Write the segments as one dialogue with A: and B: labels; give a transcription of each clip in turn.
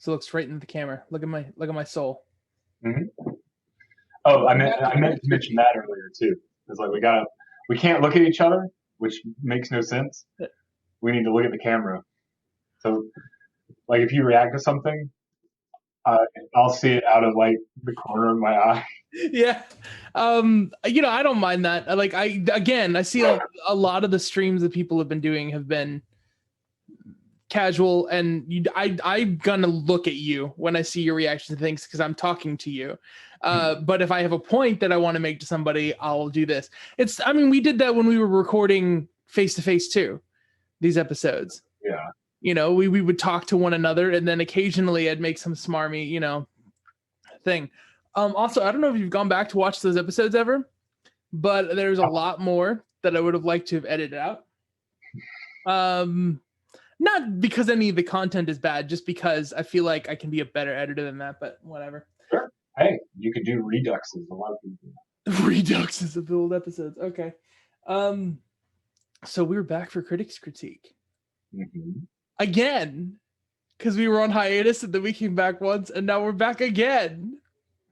A: So look straight into the camera. Look at my soul.
B: Mm-hmm. Oh, I meant to mention that earlier too. It's like we can't look at each other, which makes no sense. We need to look at the camera. So, like, if you react to something, I'll see it out of like the corner of my eye.
A: Yeah. I don't mind that. I see a lot of the streams that people have been doing have been casual, and I'm gonna look at you when I see your reaction to things because I'm talking to you. But if I have a point that I want to make to somebody, I'll do this. We did that when we were recording face to face too, these episodes.
B: Yeah.
A: We would talk to one another, and then occasionally I'd make some smarmy, thing. Also, I don't know if you've gone back to watch those episodes ever, but there's a lot more that I would have liked to have edited out. Not because any of the content is bad, just because I feel like I can be a better editor than that, but whatever.
B: Sure. Hey, you could do reduxes. A lot of people do.
A: Reduxes of the old episodes. Okay. So we were back for Critics Critique.
B: Mm-hmm.
A: Again, because we were on hiatus and then we came back once, and now we're back again.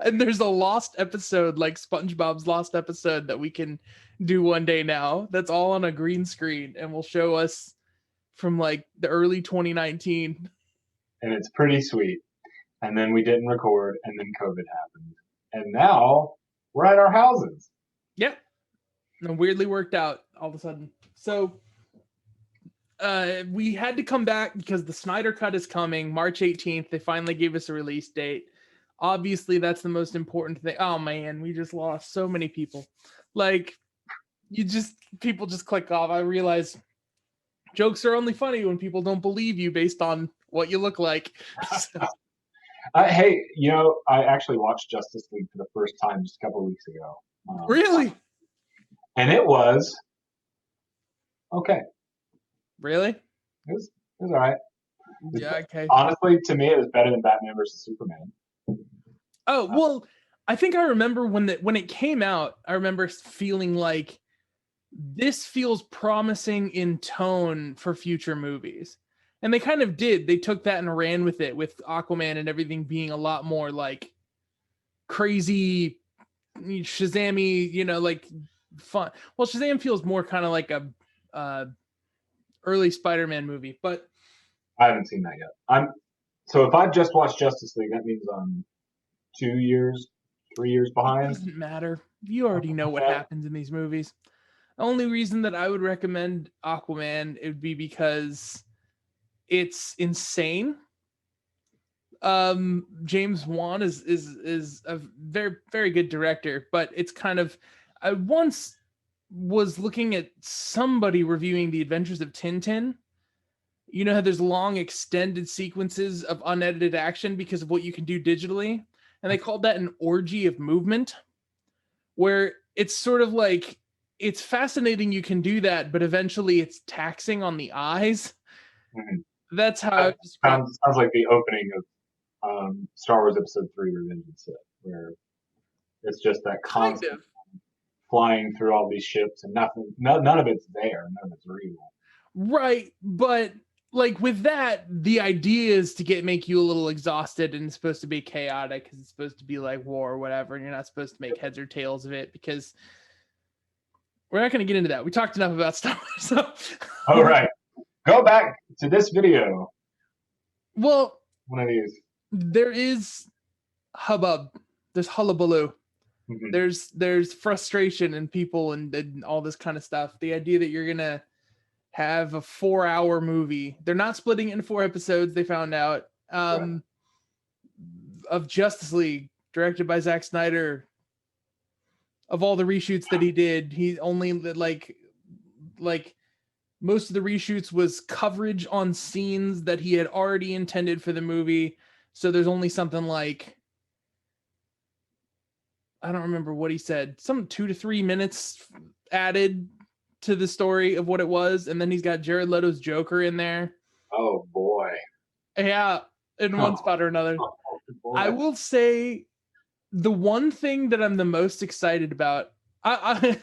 A: And there's a lost episode, like SpongeBob's lost episode, that we can do one day now. That's all on a green screen and will show us from like the early 2019.
B: And it's pretty sweet. And then we didn't record, and then COVID happened. And now we're at our houses.
A: Yep. And weirdly worked out all of a sudden. So we had to come back because the Snyder Cut is coming March 18th. They finally gave us a release date. Obviously, that's the most important thing. Oh man, we just lost so many people. Like, people just click off. I realize jokes are only funny when people don't believe you based on what you look like. So.
B: Hey, I actually watched Justice League for the first time just a couple of weeks ago.
A: Really?
B: And it was okay.
A: Really?
B: It was all right.
A: Yeah, okay.
B: Honestly, to me, it was better than Batman versus Superman.
A: Oh, well, I think I remember when it came out, I remember feeling like this feels promising in tone for future movies. And they kind of did. They took that and ran with it, with Aquaman and everything being a lot more like crazy, Shazam-y, like fun. Well, Shazam feels more kind of like a early Spider-Man movie, but
B: I haven't seen that yet. So if I've just watched Justice League, that means I'm 2 years, 3 years behind.
A: It doesn't matter. You already know what happens in these movies. The only reason that I would recommend Aquaman, it would be because it's insane. James Wan is a very, very good director, but it's kind of, I once was looking at somebody reviewing The Adventures of Tintin. You know how there's long extended sequences of unedited action because of what you can do digitally? And they called that an orgy of movement, where it's sort of like, it's fascinating you can do that, but eventually it's taxing on the eyes. Mm-hmm. That's how it
B: sounds like the opening of Star Wars Episode 3 Revenge of the Sith, where it's just that constant flying through all these ships and none of it's there, none of it's real.
A: Right, but like with that, the idea is to make you a little exhausted, and it's supposed to be chaotic because it's supposed to be like war or whatever, and you're not supposed to make heads or tails of it because we're not going to get into that. We talked enough about Star Wars. So.
B: All right. Go back to this video.
A: Well,
B: one of these.
A: There is hubbub. There's hullabaloo. Mm-hmm. There's frustration in people and all this kind of stuff. The idea that you're going to have a 4-hour movie. They're not splitting it in 4 episodes, they found out, right. Of Justice League, directed by Zack Snyder. Of all the reshoots that he did, he only like most of the reshoots was coverage on scenes that he had already intended for the movie. So there's only something like, I don't remember what he said, some 2 to 3 minutes added to the story of what it was. And then he's got Jared Leto's Joker in there.
B: Oh boy.
A: Yeah. In one spot or another. I will say the one thing that I'm the most excited about, I've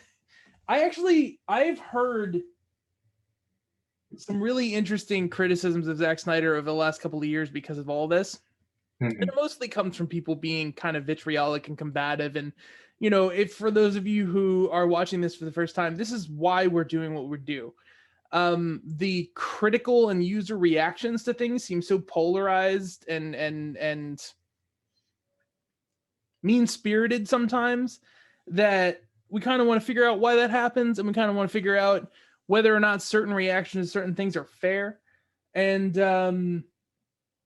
A: heard some really interesting criticisms of Zack Snyder over the last couple of years because of all this.
B: Mm-hmm.
A: And it mostly comes from people being kind of vitriolic and combative. And, you know, if for those of you who are watching this for the first time, this is why we're doing what we do. The critical and user reactions to things seem so polarized and mean-spirited sometimes that we kind of want to figure out why that happens, and we kind of want to figure out whether or not certain reactions to certain things are fair. And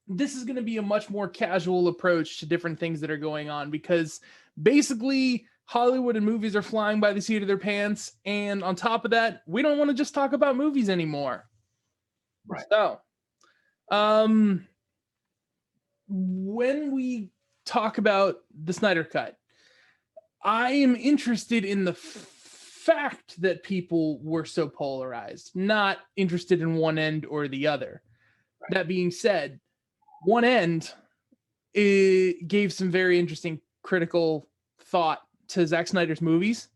A: this is going to be a much more casual approach to different things that are going on, because basically Hollywood and movies are flying by the seat of their pants, and on top of that, we don't want to just talk about movies anymore.
B: Right.
A: So, when we talk about the Snyder Cut, I am interested in the fact that people were so polarized, not interested in one end or the other. Right. That being said, one end, it gave some very interesting critical thought to Zack Snyder's movies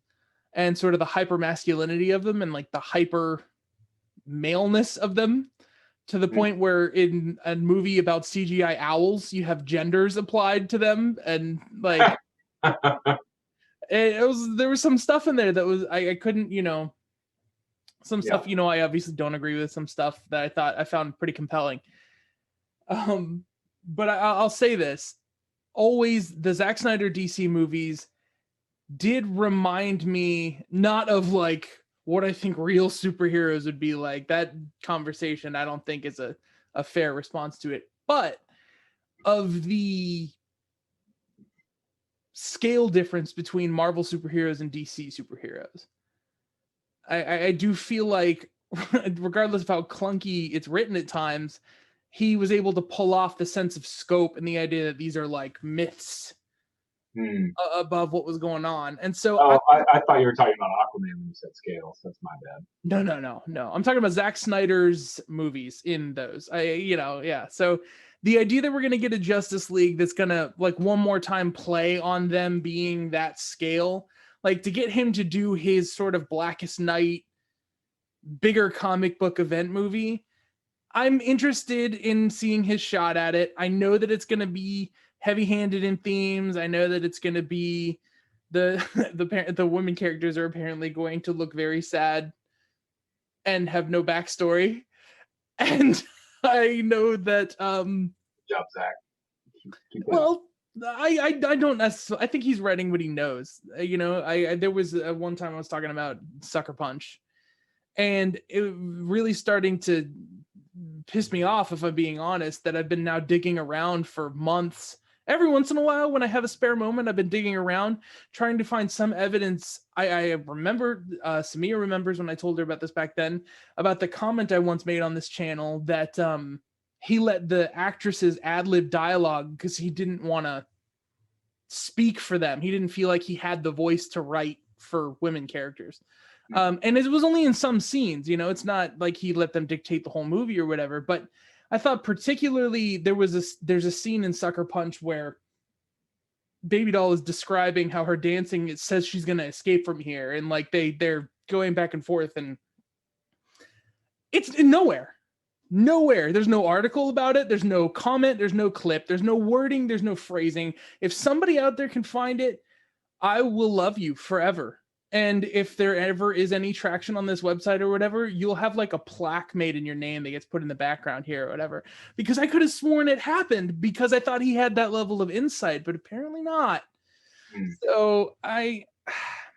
A: and sort of the hyper masculinity of them and like the hyper maleness of them, to the point where in a movie about CGI owls, you have genders applied to them. And like, there was some stuff in there that was, I couldn't, you know, some stuff, you know, I obviously don't agree with, some stuff that I found pretty compelling. But I'll say this, always the Zack Snyder DC movies did remind me not of like what I think real superheroes would be like. That conversation I don't think is a fair response to it, but of the scale difference between Marvel superheroes and DC superheroes. I do feel like, regardless of how clunky it's written at times, he was able to pull off the sense of scope and the idea that these are like myths above what was going on. And so
B: I thought you were talking about Aquaman when you said scale, so that's my bad.
A: No. I'm talking about Zack Snyder's movies in those. So the idea that we're going to get a Justice League that's going to like one more time play on them being that scale, like to get him to do his sort of Blackest Night, bigger comic book event movie, I'm interested in seeing his shot at it. I know that it's going to be heavy-handed in themes. I know that it's going to be the women characters are apparently going to look very sad and have no backstory. And I know that
B: Good job, Zach.
A: Well, I don't necessarily. I think he's writing what he knows. You know, there was one time I was talking about Sucker Punch, and it really starting to piss me off, if I'm being honest, that I've been now digging around for months. Every once in a while, when I have a spare moment, I've been digging around, trying to find some evidence. I remember, Samia remembers when I told her about this back then, about the comment I once made on this channel that he let the actresses ad-lib dialogue because he didn't want to speak for them. He didn't feel like he had the voice to write for women characters. And it was only in some scenes, you know, it's not like he let them dictate the whole movie or whatever. But I thought particularly there's a scene in Sucker Punch where Baby Doll is describing how her dancing, it says she's going to escape from here. And like they're going back and forth, and it's nowhere. There's no article about it. There's no comment. There's no clip. There's no wording. There's no phrasing. If somebody out there can find it, I will love you forever. And if there ever is any traction on this website or whatever, you'll have like a plaque made in your name that gets put in the background here or whatever. Because I could have sworn it happened, because I thought he had that level of insight, but apparently not. So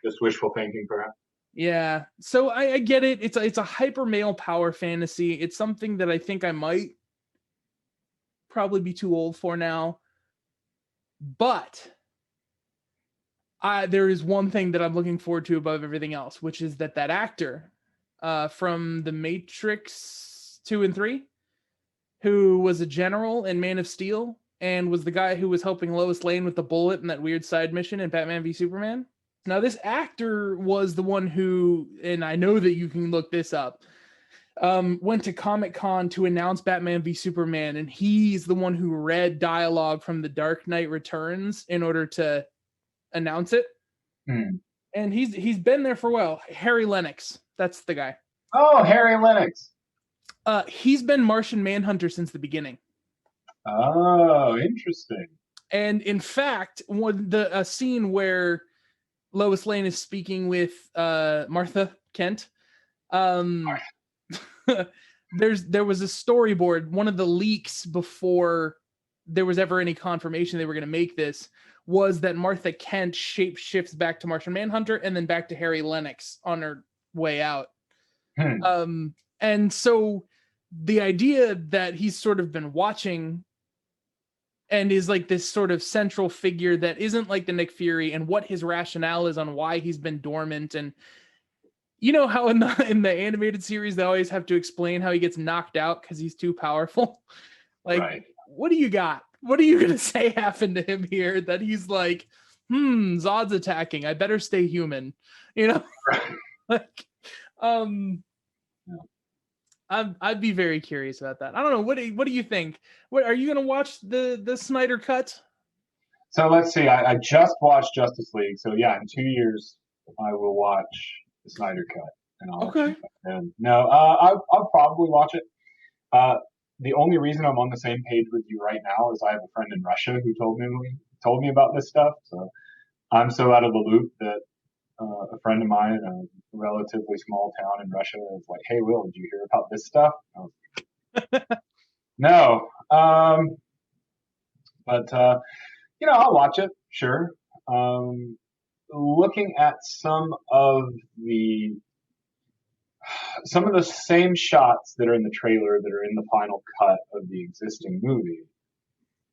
B: just wishful thinking, perhaps.
A: Yeah. So I get it. It's a hyper male power fantasy. It's something that I think I might probably be too old for now. But there is one thing that I'm looking forward to above everything else, which is that actor from The Matrix 2 and 3, who was a general in Man of Steel and was the guy who was helping Lois Lane with the bullet in that weird side mission in Batman v Superman. Now, this actor was the one who, and I know that you can look this up, went to Comic-Con to announce Batman v Superman, and he's the one who read dialogue from The Dark Knight Returns in order to announce it. And he's been there for a while. Harry Lennox, that's the guy.
B: Oh, Harry Lennox.
A: He's been Martian Manhunter since the beginning.
B: Oh, interesting.
A: And in fact, a scene where Lois Lane is speaking with Martha Kent, um, there was a storyboard. One of the leaks before there was ever any confirmation they were going to make this was that Martha Kent shape shifts back to Martian Manhunter and then back to Harry Lennox on her way out. And so the idea that he's sort of been watching and is like this sort of central figure that isn't like the Nick Fury, and what his rationale is on why he's been dormant. And you know how in the animated series they always have to explain how he gets knocked out because he's too powerful. Like, right. What do you got? What are you gonna say happened to him here that he's like, Zod's attacking, I better stay human, you know? Like, I'd be very curious about that. I don't know. What do you think? What are you going to watch the Snyder Cut?
B: So let's see. I just watched Justice League. So yeah, in 2 years I will watch the Snyder Cut, and I'll
A: okay.
B: No, I'll probably watch it. The only reason I'm on the same page with you right now is I have a friend in Russia who told me about this stuff. So I'm so out of the loop that a friend of mine in a relatively small town in Russia is like, "Hey, Will, did you hear about this stuff?" No. But I'll watch it, sure. Looking at some of the same shots that are in the trailer that are in the final cut of the existing movie,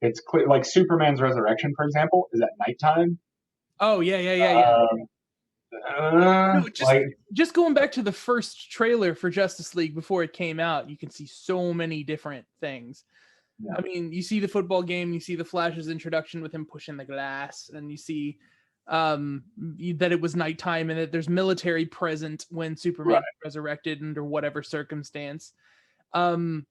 B: it's clear, like Superman's resurrection, for example, is at nighttime.
A: Oh yeah. No, just going back to the first trailer for Justice League before it came out, you can see so many different things. Yeah. I mean, you see the football game, you see the Flash's introduction with him pushing the glass, and you see that it was nighttime and that there's military present when Superman is resurrected under whatever circumstance.
B: Now,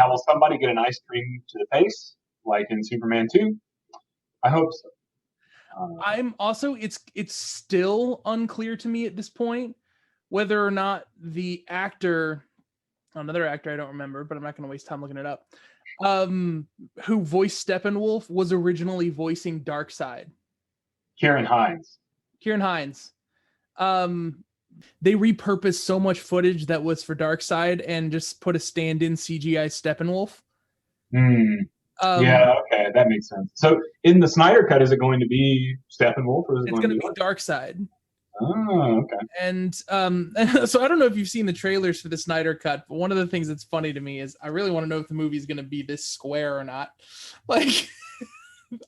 B: will somebody get an ice cream to the face like in Superman 2? I hope so.
A: I'm also, it's still unclear to me at this point whether or not the actor, another actor I don't remember, but I'm not going to waste time looking it up, who voiced Steppenwolf was originally voicing Darkseid.
B: Kieran Hines.
A: They repurposed so much footage that was for Darkseid and just put a stand-in CGI Steppenwolf.
B: Yeah, okay, that makes sense. So in the Snyder Cut, is it going to be Steppenwolf or is it going to be
A: Darkseid?
B: Oh, okay.
A: And so I don't know if you've seen the trailers for the Snyder Cut, but one of the things that's funny to me is I really want to know if the movie is going to be this square or not. Like,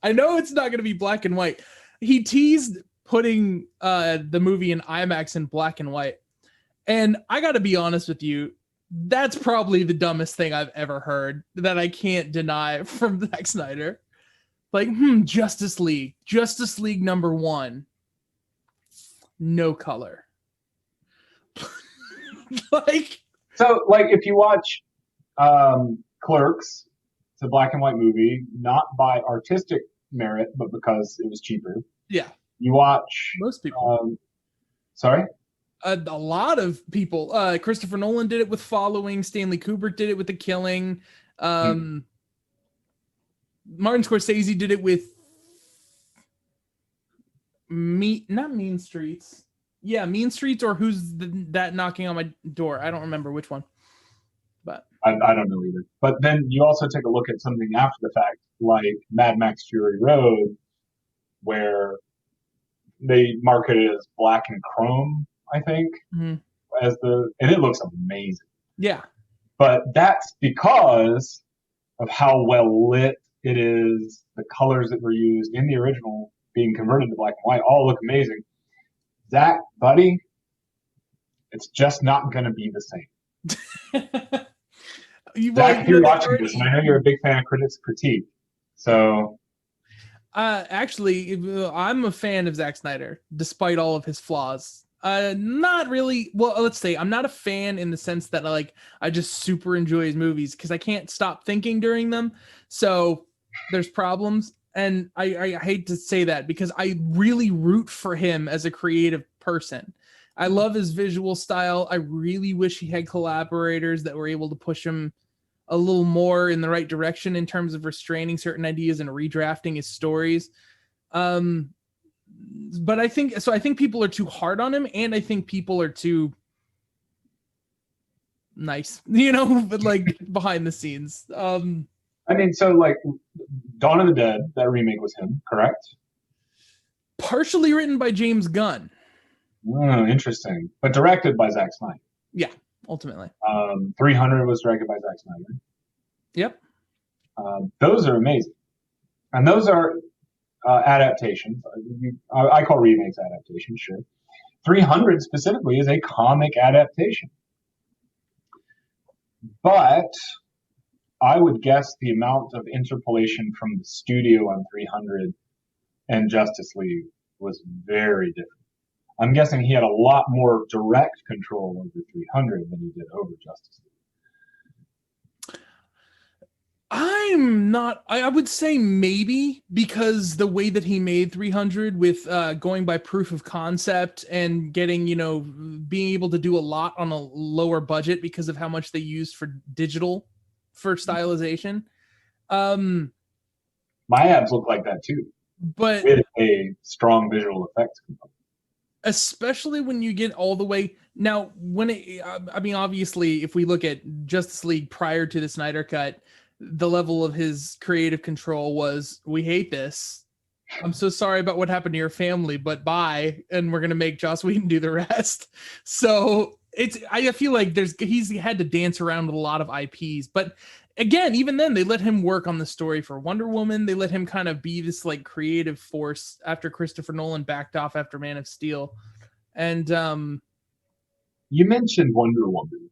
A: I know it's not going to be black and white. He teased putting the movie in IMAX in black and white. And I got to be honest with you, that's probably the dumbest thing I've ever heard that I can't deny from Zack Snyder. Like, Justice League #1. No color.
B: So if you watch Clerks, it's a black and white movie, not by artistic merit, but because it was cheaper.
A: Yeah.
B: You watch
A: most people.
B: Sorry?
A: A lot of people. Christopher Nolan did it with Following. Stanley Kubrick did it with The Killing. Martin Scorsese did it with not Mean Streets. Yeah, Mean Streets, or Who's That Knocking on My Door? I don't remember which one. But
B: I don't know either. But then you also take a look at something after the fact, like Mad Max Fury Road, where they market it as black and chrome, I think, and it looks amazing.
A: Yeah.
B: But that's because of how well lit it is, the colors that were used in the original being converted to black and white all look amazing. Zach, buddy, it's just not going to be the same. Zach, if you're watching this, and I know you're a big fan of critics' critique, so...
A: Actually, I'm a fan of Zack Snyder, despite all of his flaws. Not really. Well, let's say I'm not a fan in the sense that I just super enjoy his movies because I can't stop thinking during them. So there's problems. And I hate to say that because I really root for him as a creative person. I love his visual style. I really wish he had collaborators that were able to push him a little more in the right direction in terms of restraining certain ideas and redrafting his stories. But I think people are too hard on him, and I think people are too nice, but like behind the scenes.
B: I mean, so like Dawn of the Dead, that remake was him, correct?
A: Partially written by James Gunn.
B: Oh, interesting. But directed by Zack Snyder.
A: Yeah, ultimately.
B: 300 was directed by Zack Snyder.
A: Yep.
B: Those are amazing. And those are adaptations. I call remakes adaptations, sure. 300 specifically is a comic adaptation. But I would guess the amount of interpolation from the studio on 300 and Justice League was very different. I'm guessing he had a lot more direct control over 300 than he did over Justice League.
A: I'm not, I would say maybe, because the way that he made 300 with going by proof of concept and getting, being able to do a lot on a lower budget because of how much they used for digital for stylization.
B: My abs look like that too,
A: but
B: with a strong visual effects component.
A: Especially when you get all the way now, obviously, if we look at Justice League prior to the Snyder Cut, the level of his creative control was, we hate this. I'm so sorry about what happened to your family, but bye. And we're going to make Joss Whedon do the rest. So I feel like he's had to dance around with a lot of IPs, but again, even then they let him work on the story for Wonder Woman. They let him kind of be this like creative force after Christopher Nolan backed off after Man of Steel. And
B: you mentioned Wonder Woman.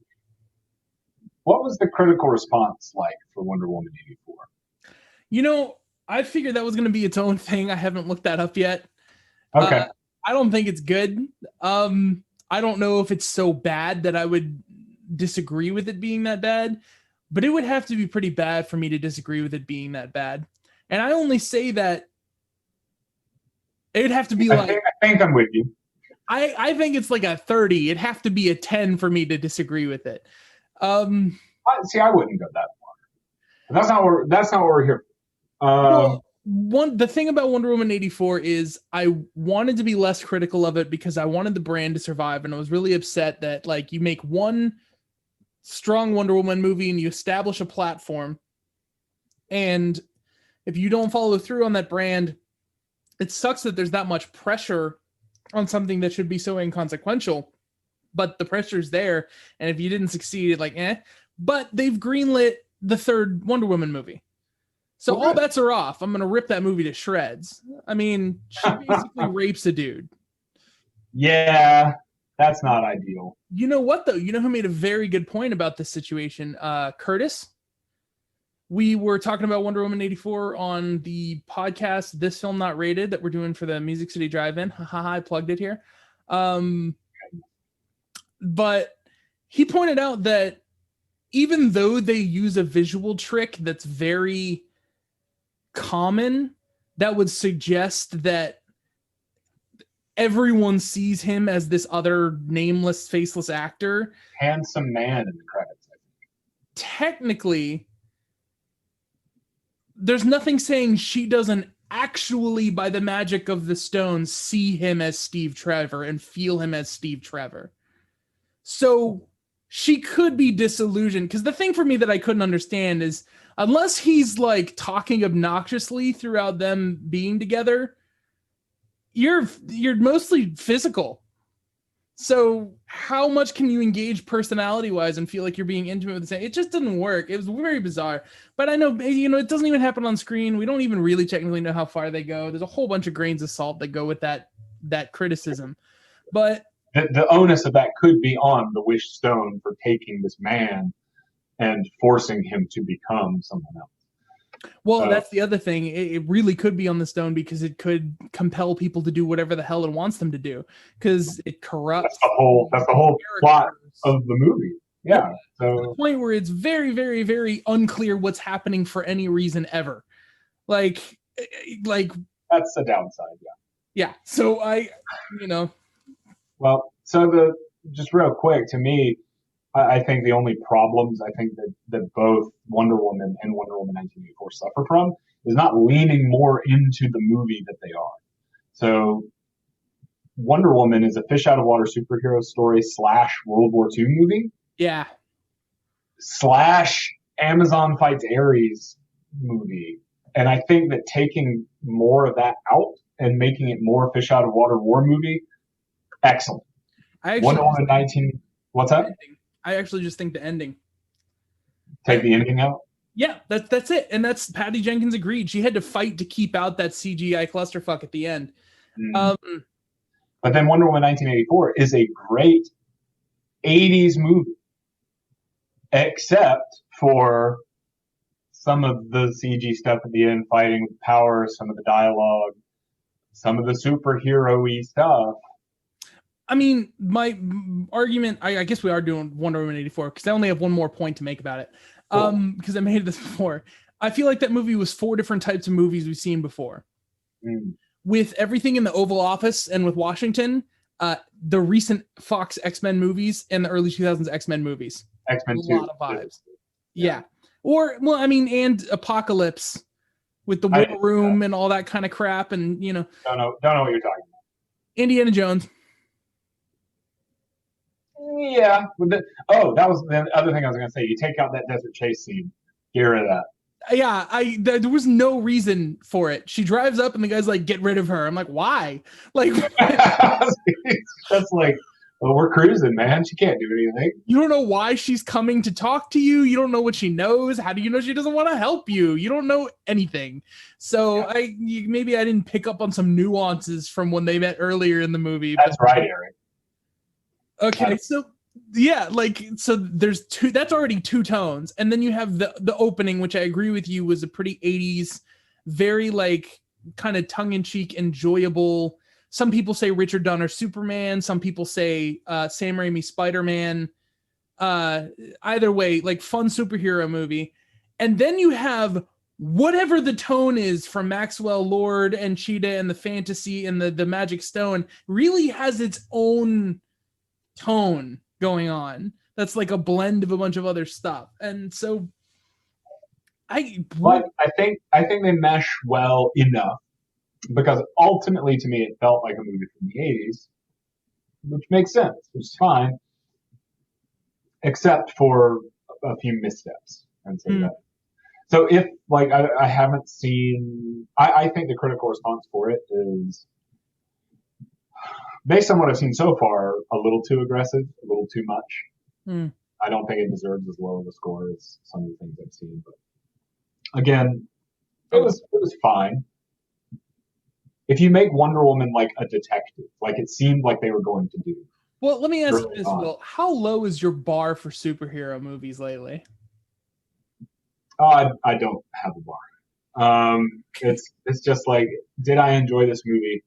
B: What was the critical response like for Wonder Woman 84?
A: I figured that was going to be its own thing. I haven't looked that up yet.
B: Okay.
A: I don't think it's good. I don't know if it's so bad that I would disagree with it being that bad, but it would have to be pretty bad for me to disagree with it being that bad. And I only say that it'd have to be
B: I think I'm with you.
A: I think it's like a 30. It'd have to be a 10 for me to disagree with it.
B: See, I wouldn't go that far. That's not what we're here
A: for. The thing about Wonder Woman 84 is I wanted to be less critical of it because I wanted the brand to survive, and I was really upset that like you make one strong Wonder Woman movie and you establish a platform, and if you don't follow through on that brand, it sucks that there's that much pressure on something that should be so inconsequential, but the pressure's there, and if you didn't succeed, it's like but they've greenlit the third Wonder Woman movie. So all bets are off. I'm going to rip that movie to shreds. I mean, she basically rapes a dude.
B: Yeah, that's not ideal.
A: You know what, though? You know who made a very good point about this situation? Curtis. We were talking about Wonder Woman 84 on the podcast, This Film Not Rated, that we're doing for the Music City Drive-In. I plugged it here. But he pointed out that even though they use a visual trick that's very common, that would suggest that everyone sees him as this other nameless, faceless actor.
B: Handsome man in the credits, I think.
A: Technically, there's nothing saying she doesn't actually, by the magic of the stone, see him as Steve Trevor and feel him as Steve Trevor. So she could be disillusioned, because the thing for me that I couldn't understand is, unless he's like talking obnoxiously throughout them being together, you're mostly physical. So how much can you engage personality wise and feel like you're being intimate with the same? It just didn't work. It was very bizarre. But I know, it doesn't even happen on screen. We don't even really technically know how far they go. There's a whole bunch of grains of salt that go with that criticism. But
B: the onus of that could be on the Wish Stone for taking this man and forcing him to become someone else.
A: Well, that's the other thing. It really could be on the stone, because it could compel people to do whatever the hell it wants them to do, because it corrupts.
B: That's the whole plot of the movie. Yeah. So
A: to the point where it's very, very, very unclear what's happening for any reason ever. Like
B: that's the downside. Yeah.
A: Yeah. So
B: Well, so just real quick, to me, I think the only problems I think that both Wonder Woman and Wonder Woman 1984 suffer from is not leaning more into the movie that they are. So Wonder Woman is a fish out of water superhero story slash World War II movie
A: Yeah.
B: slash Amazon fights Ares movie. And I think that taking more of that out and making it more fish out of water war movie, excellent.
A: I actually
B: Wonder Woman 19. What's that?
A: I actually just think the ending.
B: Take the ending out?
A: Yeah, that's it. And that's Patty Jenkins agreed. She had to fight to keep out that CGI clusterfuck at the end.
B: But then Wonder Woman 1984 is a great 80s movie, except for some of the CG stuff at the end, fighting with power, some of the dialogue, some of the superhero-y stuff.
A: I mean, my argument, I guess we are doing Wonder Woman 84 because I only have one more point to make about it. Because I made this before. I feel like that movie was 4 different types of movies we've seen before. With everything in the Oval Office and with Washington, the recent Fox X-Men movies and the early 2000s X-Men movies.
B: X-Men 2.
A: A lot of vibes. Yeah. Or, well, I mean, and Apocalypse with the War Room and all that kind of crap. And, you know.
B: Don't know what you're talking about.
A: Indiana Jones.
B: Yeah. That was the other thing I was going to say. You take out that desert chase scene. Get rid of that.
A: Yeah, there was no reason for it. She drives up and the guy's like, get rid of her. I'm like, why? Like,
B: that's like, well, we're cruising, man. She can't do anything.
A: You don't know why she's coming to talk to you. You don't know what she knows. How do you know she doesn't want to help you? You don't know anything. So maybe I didn't pick up on some nuances from when they met earlier in the movie.
B: That's right, Eric.
A: Okay, so yeah, like, so there's 2, that's already 2 tones. And then you have the opening, which I agree with you was a pretty 80s, very like kind of tongue-in-cheek, enjoyable. Some people say Richard Donner Superman. Some people say Sam Raimi Spider-Man. Either way, like fun superhero movie. And then you have whatever the tone is from Maxwell Lord and Cheetah and the fantasy and the Magic Stone really has its own tone going on. That's like a blend of a bunch of other stuff. And so I
B: think they mesh well enough because ultimately to me it felt like a movie from the 80s, which makes sense, which is fine, except for a few missteps. And so that. So if like I haven't seen, I think the critical response for it is, based on what I've seen so far, a little too aggressive, a little too much. I don't think it deserves as low of a score as some of the things I've seen. But again, it was fine. If you make Wonder Woman like a detective, like it seemed like they were going to do.
A: Well, let me ask you this, Will. How low is your bar for superhero movies lately?
B: I don't have a bar. It's just like, did I enjoy this movie?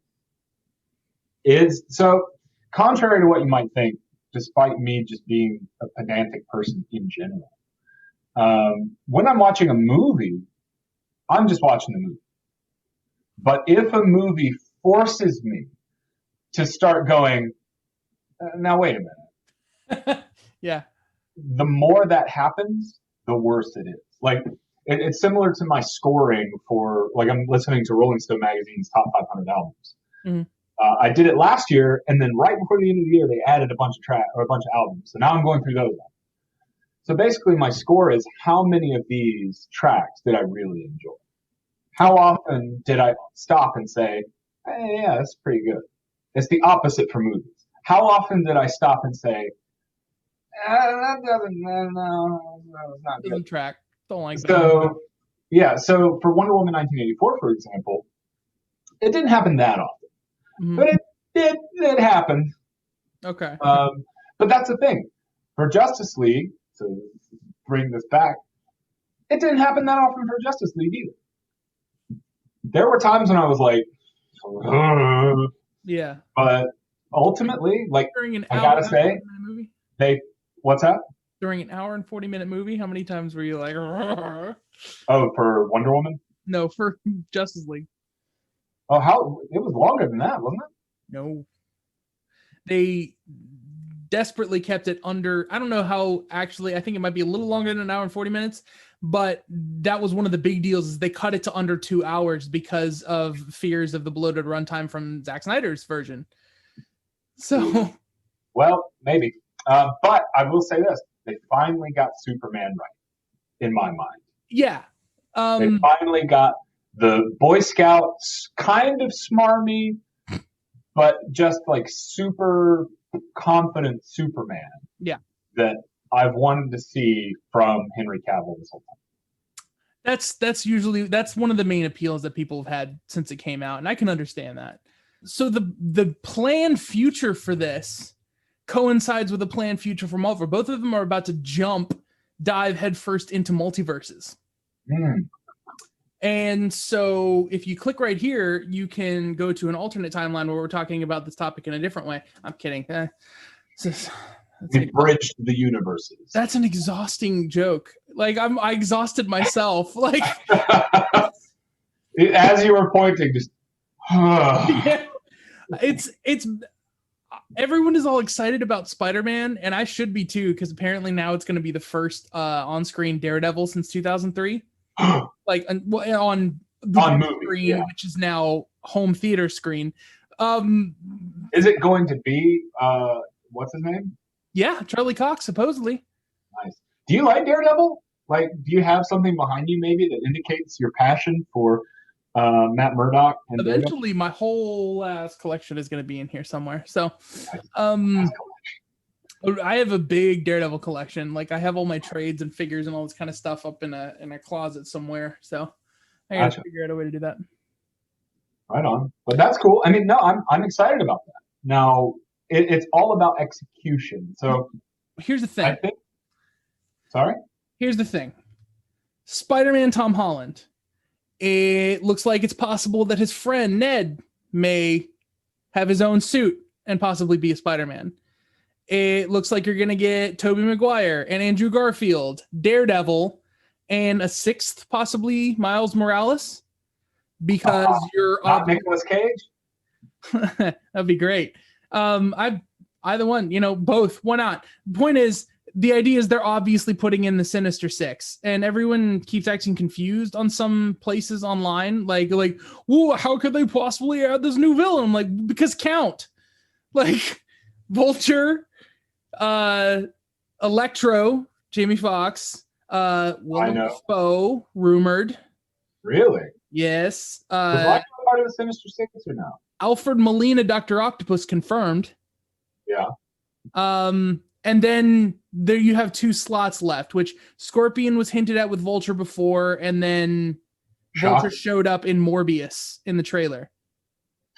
B: So contrary to what you might think, despite me just being a pedantic person in general, when I'm watching a movie, I'm just watching the movie. But if a movie forces me to start going, now wait a minute.
A: Yeah.
B: The more that happens, the worse it is. Like, it's similar to my scoring for, like, I'm listening to Rolling Stone magazine's top 500 albums.
A: Mm-hmm.
B: I did it last year, and then right before the end of the year, they added a bunch of albums. So now I'm going through those. So basically, my score is how many of these tracks did I really enjoy? How often did I stop and say, hey, yeah, that's pretty good? It's the opposite for movies. How often did I stop and say, that doesn't, no, it's not good.
A: Doesn't track. Don't like that.
B: So, yeah, so for Wonder Woman 1984, for example, it didn't happen that often. Mm-hmm. But it happened.
A: Okay.
B: But that's the thing. For Justice League, to bring this back, it didn't happen that often for Justice League either. There were times when I was like,
A: yeah.
B: But ultimately, like, I gotta say, what's that?
A: During an hour and 40-minute movie, how many times were you like,
B: oh, for Wonder Woman?
A: No, for Justice League.
B: Oh, it was longer than that, wasn't it?
A: No. desperately kept it under, I don't know how actually, I think it might be a little longer than an hour and 40 minutes, but that was one of the big deals is they cut it to under 2 hours because of fears of the bloated runtime from Zack Snyder's version. So,
B: well, maybe. But I will say this. They finally got Superman right, in my mind.
A: Yeah.
B: They finally got the Boy Scouts kind of smarmy, but just like super confident Superman.
A: Yeah.
B: That I've wanted to see from Henry Cavill this whole time.
A: That's one of the main appeals that people have had since it came out, and I can understand that. So the planned future for this coincides with the planned future for Marvel. Both of them are about to dive headfirst into multiverses. And so if you click right here, you can go to an alternate timeline where we're talking about this topic in a different way. I'm kidding.
B: We bridged the universes.
A: That's an exhausting joke. Like I exhausted myself. Like
B: as you were pointing, just
A: yeah. It's everyone is all excited about Spider-Man, and I should be too, because apparently now it's going to be the first on-screen Daredevil since 2003. Like on the
B: movie
A: screen,
B: yeah.
A: Which is now home theater screen.
B: Is it going to be what's his name?
A: Yeah, Charlie Cox, supposedly.
B: Nice. Do you like Daredevil? Like, do you have something behind you maybe that indicates your passion for Matt Murdock? And
A: eventually, Daredevil? My whole last collection is going to be in here somewhere. So, I have a big Daredevil collection. Like, I have all my trades and figures and all this kind of stuff up in a closet somewhere. So, I got to figure out a way to do that.
B: Right on. But that's cool. I mean, no, I'm excited about that. Now, it's all about execution. So
A: here's the thing. Here's the thing. Spider-Man Tom Holland. It looks like it's possible that his friend Ned may have his own suit and possibly be a Spider-Man. It looks like you're going to get Tobey Maguire and Andrew Garfield, Daredevil, and a sixth, possibly Miles Morales. Because you're
B: not Nicolas Cage.
A: That'd be great. Either one, both. Why not? The point is, the idea is they're obviously putting in the Sinister Six, and everyone keeps acting confused on some places online. Like, whoa, how could they possibly add this new villain? I'm like, because count. Like, Vulture, Electro, Jamie Foxx, Willem Dafoe, rumored.
B: Really?
A: Yes.
B: Was Electro part of the Sinister Six or no?
A: Alfred Molina, Dr. Octopus confirmed.
B: Yeah.
A: And then there you have 2 slots left, which Scorpion was hinted at with Vulture before, and then Vulture showed up in Morbius in the trailer.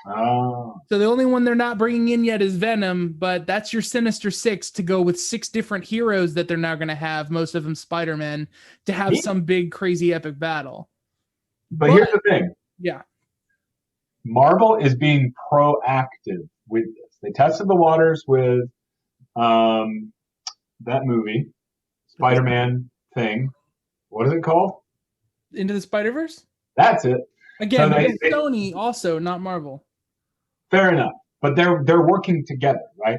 B: Oh.
A: So the only one they're not bringing in yet is Venom, but that's your Sinister Six to go with 6 different heroes that they're now going to have, most of them Spider-Man, to have some big, crazy, epic battle.
B: But here's the thing.
A: Yeah.
B: Marvel is being proactive with this. They tested the waters with that movie, Spider-Man thing. What is it called?
A: Into the Spider-Verse?
B: That's it.
A: Again, so Sony also, not Marvel.
B: Fair enough. But they're working together, right?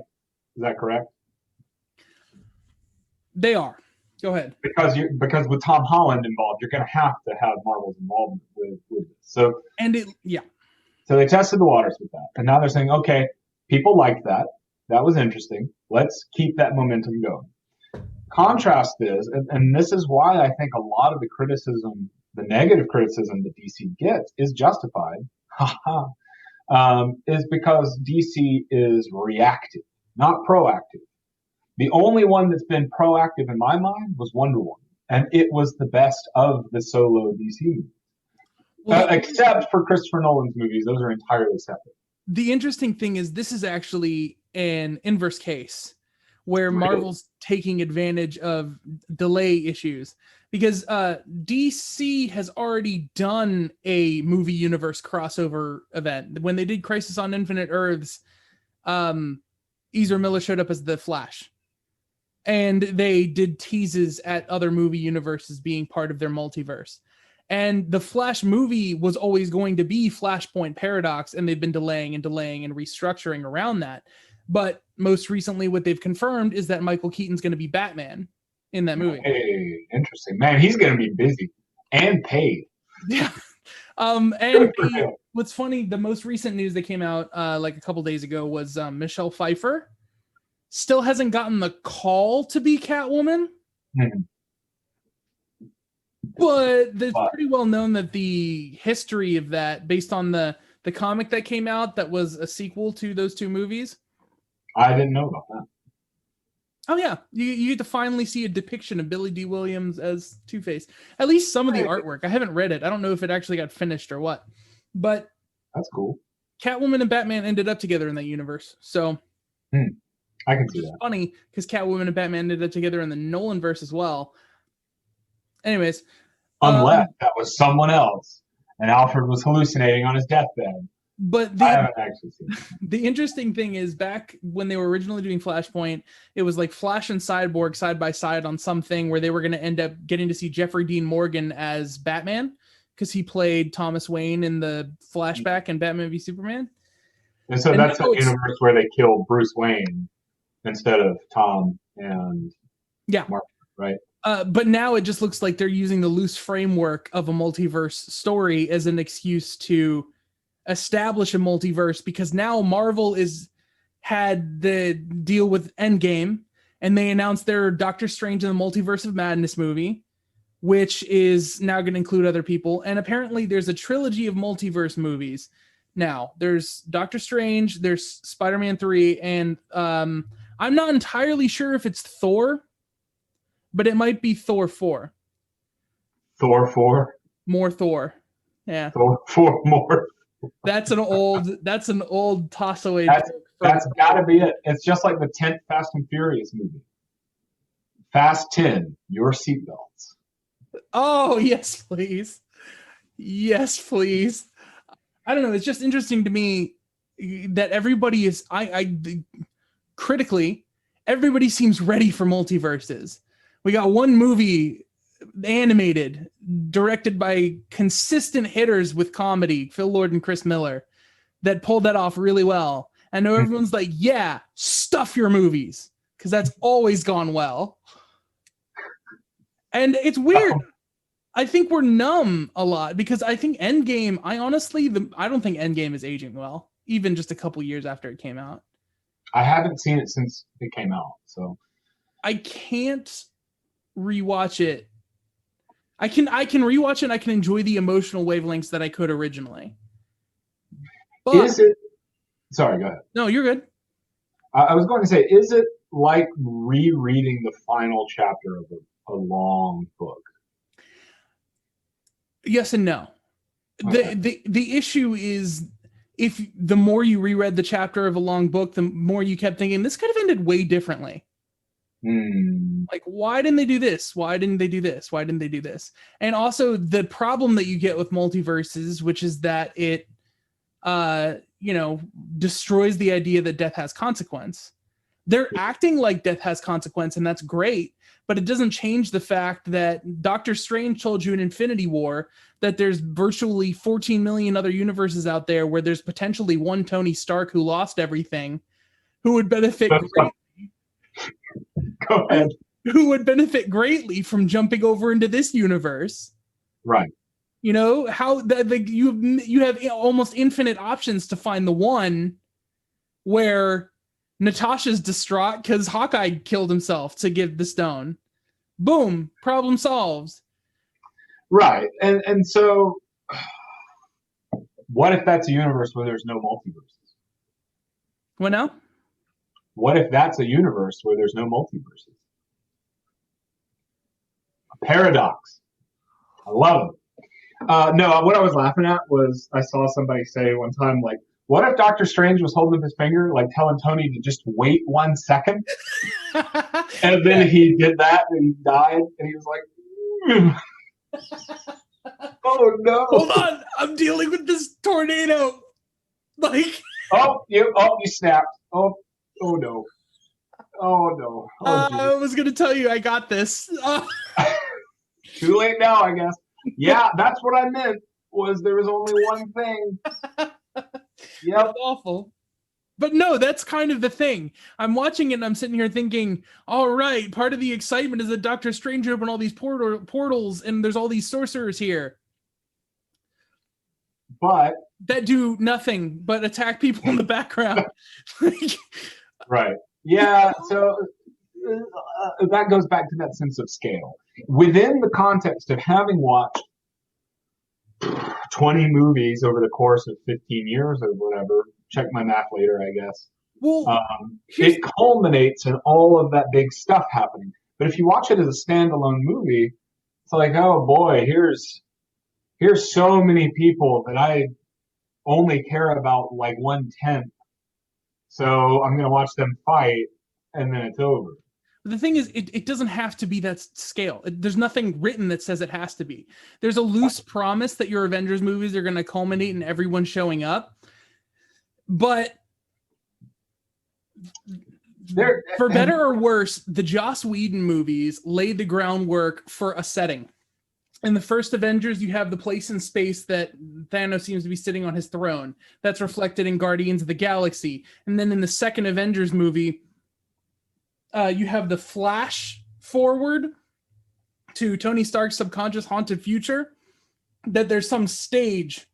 B: Is that correct?
A: They are. Go ahead.
B: Because with Tom Holland involved, you're going to have Marvel's involvement with this. So So they tested the waters with that, and now they're saying, okay, people like that. That was interesting. Let's keep that momentum going. Contrast is, and this is why I think a lot of the criticism, the negative criticism that DC gets, is justified. Is because DC is reactive, not proactive. The only one that's been proactive in my mind was Wonder Woman, and it was the best of the solo DC movies. Except for Christopher Nolan's movies. Those are entirely separate.
A: The interesting thing is this is actually an inverse case where Marvel's taking advantage of delay issues, because DC has already done a movie universe crossover event. When they did Crisis on Infinite Earths, Ezra Miller showed up as the Flash. And they did teases at other movie universes being part of their multiverse. And the Flash movie was always going to be Flashpoint Paradox, and they've been delaying and restructuring around that. But most recently, what they've confirmed is that Michael Keaton's going to be Batman in that movie.
B: Hey, interesting. Man, he's going to be busy and paid.
A: Yeah. And what's funny, the most recent news that came out like a couple days ago was Michelle Pfeiffer still hasn't gotten the call to be Catwoman.
B: Mm-hmm.
A: But it's pretty well known that the history of that, based on the comic that came out that was a sequel to those two movies.
B: I didn't know about that.
A: Oh yeah, you get to finally see a depiction of Billy D. Williams as Two-Face. At least some of the artwork. I haven't read it. I don't know if it actually got finished or what. But
B: that's cool.
A: Catwoman and Batman ended up together in that universe. So
B: I can see that.
A: Funny because Catwoman and Batman ended up together in the Nolanverse as well. Anyways,
B: unless that was someone else and Alfred was hallucinating on his deathbed.
A: But
B: I haven't actually seen it.
A: The interesting thing is, back when they were originally doing Flashpoint, it was like Flash and Cyborg side by side on something where they were going to end up getting to see Jeffrey Dean Morgan as Batman because he played Thomas Wayne in the flashback in Batman v Superman.
B: And so that's the universe where they killed Bruce Wayne instead of Tom and Mark, right?
A: But now it just looks like they're using the loose framework of a multiverse story as an excuse to establish a multiverse, because now Marvel had the deal with Endgame and they announced their Doctor Strange in the Multiverse of Madness movie, which is now going to include other people. And apparently there's a trilogy of multiverse movies. Now there's Doctor Strange, there's Spider-Man 3, and I'm not entirely sure if it's Thor, but it might be Thor 4.
B: Thor 4?
A: More Thor. Yeah.
B: Thor 4 more.
A: That's an old toss away
B: joke. That's got to be it. It's just like the 10th Fast and Furious movie. Fast 10, your seatbelts.
A: Oh, yes, please. Yes, please. I don't know. It's just interesting to me that everybody is, critically, everybody seems ready for multiverses. We got one movie animated, directed by consistent hitters with comedy, Phil Lord and Chris Miller, that pulled that off really well. I know everyone's like, yeah, stuff your movies, because that's always gone well. And it's weird. I think we're numb a lot, because I think Endgame, I don't think Endgame is aging well, even just a couple years after it came out.
B: I haven't seen it since it came out, so
A: I can't rewatch it. I can rewatch it and I can enjoy the emotional wavelengths that I could originally. But,
B: is it? Sorry, go ahead.
A: No, you're good.
B: I was going to say, is it like rereading the final chapter of a long book?
A: Yes and no. Okay. The issue is, if the more you reread the chapter of a long book, the more you kept thinking, this could have ended way differently. Like, why didn't they do this? Why didn't they do this? Why didn't they do this? And also the problem that you get with multiverses, which is that it, destroys the idea that death has consequence. They're acting like death has consequence, and that's great, but it doesn't change the fact that Doctor Strange told you in Infinity War that there's virtually 14 million other universes out there where there's potentially one Tony Stark who lost everything, who would benefit greatly.
B: Go ahead.
A: Who would benefit greatly from jumping over into this universe.
B: Right.
A: You know, how that you have almost infinite options to find the one where Natasha's distraught because Hawkeye killed himself to give the stone. Boom, problem solved.
B: Right. And so what if that's a universe where there's no multiverses?
A: What now?
B: What if that's a universe where there's no multiverses? A paradox. I love it. No, what I was laughing at was I saw somebody say one time, like, what if Doctor Strange was holding up his finger, like telling Tony to just wait 1 second? And then he did that and he died and he was like, oh no.
A: Hold on, I'm dealing with this tornado. Like,
B: you snapped. Oh no. Oh no.
A: I was gonna tell you I got this.
B: Too late now, I guess. Yeah, that's what I meant. Was there was only one thing. Yep.
A: That's awful. But no, that's kind of the thing. I'm watching it and I'm sitting here thinking, all right, part of the excitement is that Doctor Strange opened all these portals and there's all these sorcerers here.
B: But
A: that do nothing but attack people in the background.
B: Right. Yeah. So that goes back to that sense of scale. Within the context of having watched 20 movies over the course of 15 years or whatever, check my math later, I guess.
A: Well,
B: it culminates in all of that big stuff happening. But if you watch it as a standalone movie, it's like, oh boy, here's so many people that I only care about like 1/10. So I'm gonna watch them fight, and then it's over.
A: The thing is, it doesn't have to be that scale. There's nothing written that says it has to be. There's a loose promise that your Avengers movies are going to culminate in everyone showing up. But for better or worse, the Joss Whedon movies laid the groundwork for a setting. In the first Avengers, you have the place in space that Thanos seems to be sitting on his throne. That's reflected in Guardians of the Galaxy. And then in the second Avengers movie, you have the flash forward to Tony Stark's subconscious haunted future, that there's some stage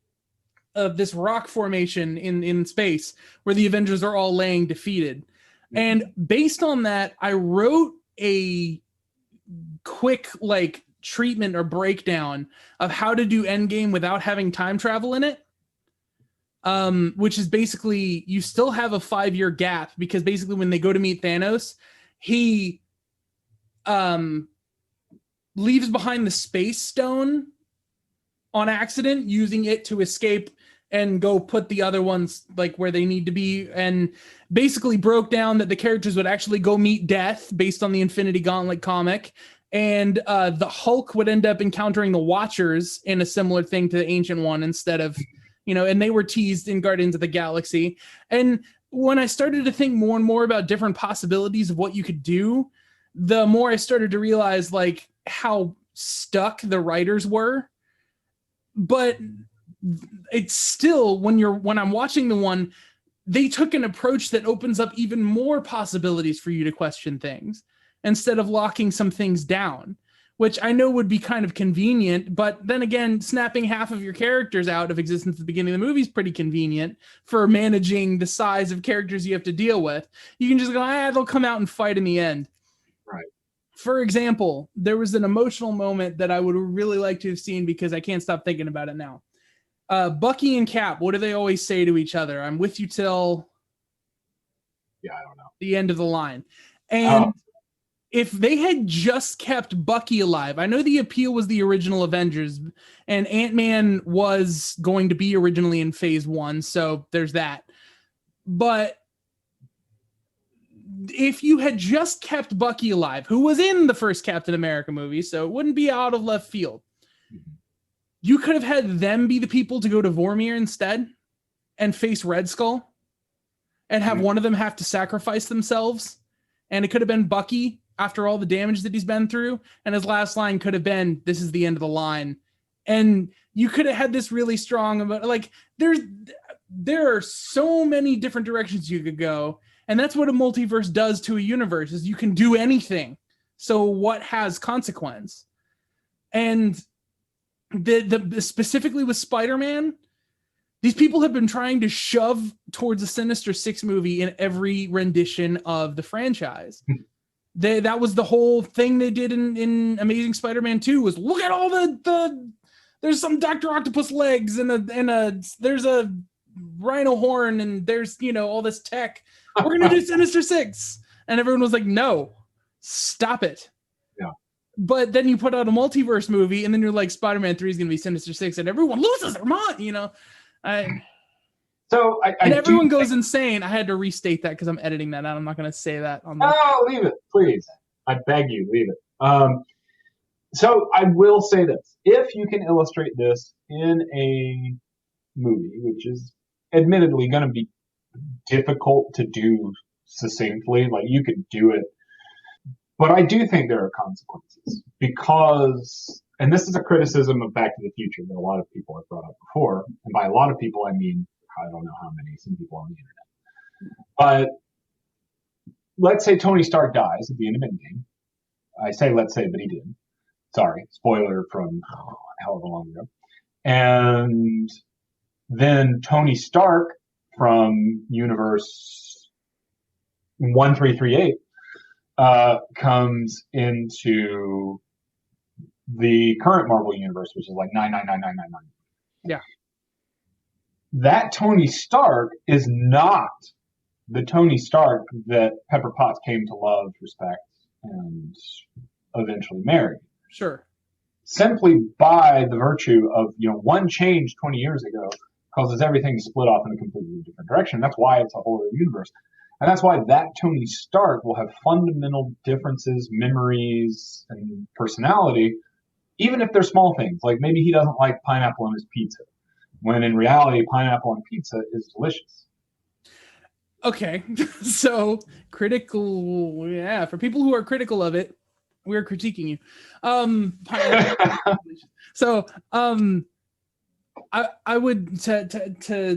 A: of this rock formation in space where the Avengers are all laying defeated. And based on that, I wrote a quick treatment or breakdown of how to do Endgame without having time travel in it. Which is basically, you still have a 5-year gap, because basically when they go to meet Thanos, he leaves behind the space stone on accident, using it to escape and go put the other ones where they need to be, and basically broke down that the characters would actually go meet death based on the Infinity Gauntlet comic. And the Hulk would end up encountering the Watchers in a similar thing to the Ancient One instead of, and they were teased in Guardians of the Galaxy. And when I started to think more and more about different possibilities of what you could do, the more I started to realize how stuck the writers were. But it's still, when I'm watching the one, they took an approach that opens up even more possibilities for you to question things instead of locking some things down, which I know would be kind of convenient. But then again, snapping half of your characters out of existence at the beginning of the movie is pretty convenient for managing the size of characters you have to deal with. You can just go, they'll come out and fight in the end.
B: Right.
A: For example, there was an emotional moment that I would really like to have seen, because I can't stop thinking about it now. Bucky and Cap, what do they always say to each other? I'm with you till
B: I don't know.
A: The end of the line. And if they had just kept Bucky alive, I know the appeal was the original Avengers, and Ant-Man was going to be originally in phase 1, so there's that. But if you had just kept Bucky alive, who was in the first Captain America movie, so it wouldn't be out of left field, you could have had them be the people to go to Vormir instead and face Red Skull and have one of them have to sacrifice themselves. And it could have been Bucky after all the damage that he's been through. And his last line could have been, "This is the end of the line." And you could have had this really strong, there are so many different directions you could go. And that's what a multiverse does to a universe, is you can do anything. So what has consequence? And the specifically with Spider-Man, these people have been trying to shove towards a Sinister Six movie in every rendition of the franchise. That was the whole thing they did in Amazing Spider-Man 2, was look at all there's some Dr. Octopus legs and there's a rhino horn and there's, all this tech. We're going to do Sinister Six. And everyone was like, no, stop it.
B: Yeah.
A: But then you put out a multiverse movie and then you're like, Spider-Man 3 is going to be Sinister Six, and everyone loses their mind, and everyone goes insane. I had to restate that because I'm editing that out. I'm not going to say that.
B: Leave it, please. I beg you, leave it. So I will say this. If you can illustrate this in a movie, which is admittedly going to be difficult to do succinctly, you could do it. But I do think there are consequences because, and this is a criticism of Back to the Future that a lot of people have brought up before. And by a lot of people, I mean, I don't know how many, some people on the internet. But let's say Tony Stark dies at the end of Endgame. I say let's say, but he did. Sorry, spoiler from however long ago. And then Tony Stark from universe 1338 comes into the current Marvel universe, which is like 999999.
A: Yeah.
B: That Tony Stark is not the Tony Stark that Pepper Potts came to love, respect, and eventually marry.
A: Sure.
B: Simply by the virtue of, one change 20 years ago causes everything to split off in a completely different direction. That's why it's a whole other universe. And that's why that Tony Stark will have fundamental differences, memories, and personality, even if they're small things. Like maybe he doesn't like pineapple on his pizza, when in reality, pineapple on pizza is delicious.
A: Okay, so critical, yeah, for people who are critical of it, we're critiquing you. So I would to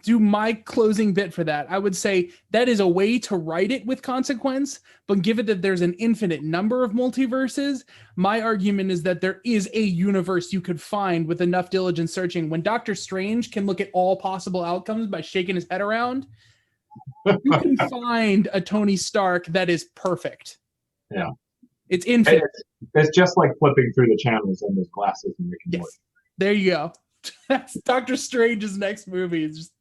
A: do my closing bit for that. I would say that is a way to write it with consequence, but given that there's an infinite number of multiverses, my argument is that there is a universe you could find with enough diligent searching. When Doctor Strange can look at all possible outcomes by shaking his head around, you can find a Tony Stark that is perfect.
B: Yeah.
A: It's infinite.
B: It's just like flipping through the channels on those glasses in Rick and Morty.
A: There you go. That's Doctor Strange's next movie. It's just...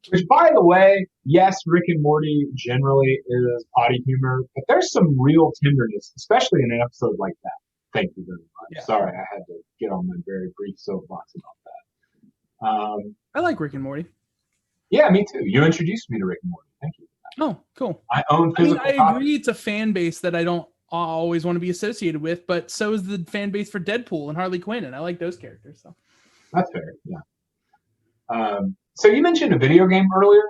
B: Which, by the way, yes, Rick and Morty generally is potty humor, but there's some real tenderness, especially in an episode like that. Thank you very much. Yeah. Sorry, I had to get on my very brief soapbox about that.
A: I like Rick and Morty.
B: Yeah, me too. You introduced me to Rick and Morty. Thank you.
A: Oh, cool.
B: I own physical copies.
A: I agree it's a fan base that I don't always want to be associated with, but so is the fan base for Deadpool and Harley Quinn, and I like those characters. So
B: that's fair. Yeah. So you mentioned a video game earlier.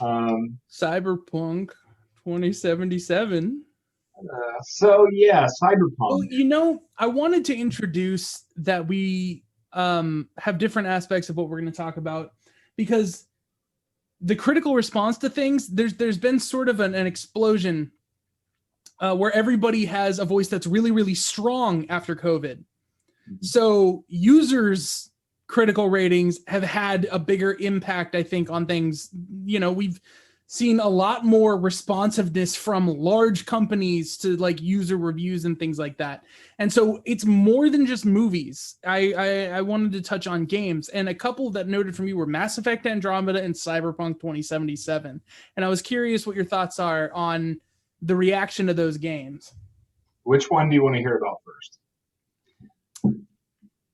A: CyberPunk 2077.
B: So yeah, CyberPunk.
A: Well, I wanted to introduce that we have different aspects of what we're going to talk about, because the critical response to things, there's been sort of an explosion where everybody has a voice that's really, really strong after COVID. Mm-hmm. So users' critical ratings have had a bigger impact, I think, on things. We've seen a lot more responsiveness from large companies to like user reviews and things like that. And so it's more than just movies. I wanted to touch on games, and a couple that noted from you were Mass Effect Andromeda and CyberPunk 2077. And I was curious what your thoughts are on the reaction to those games.
B: Which one do you want to hear about first?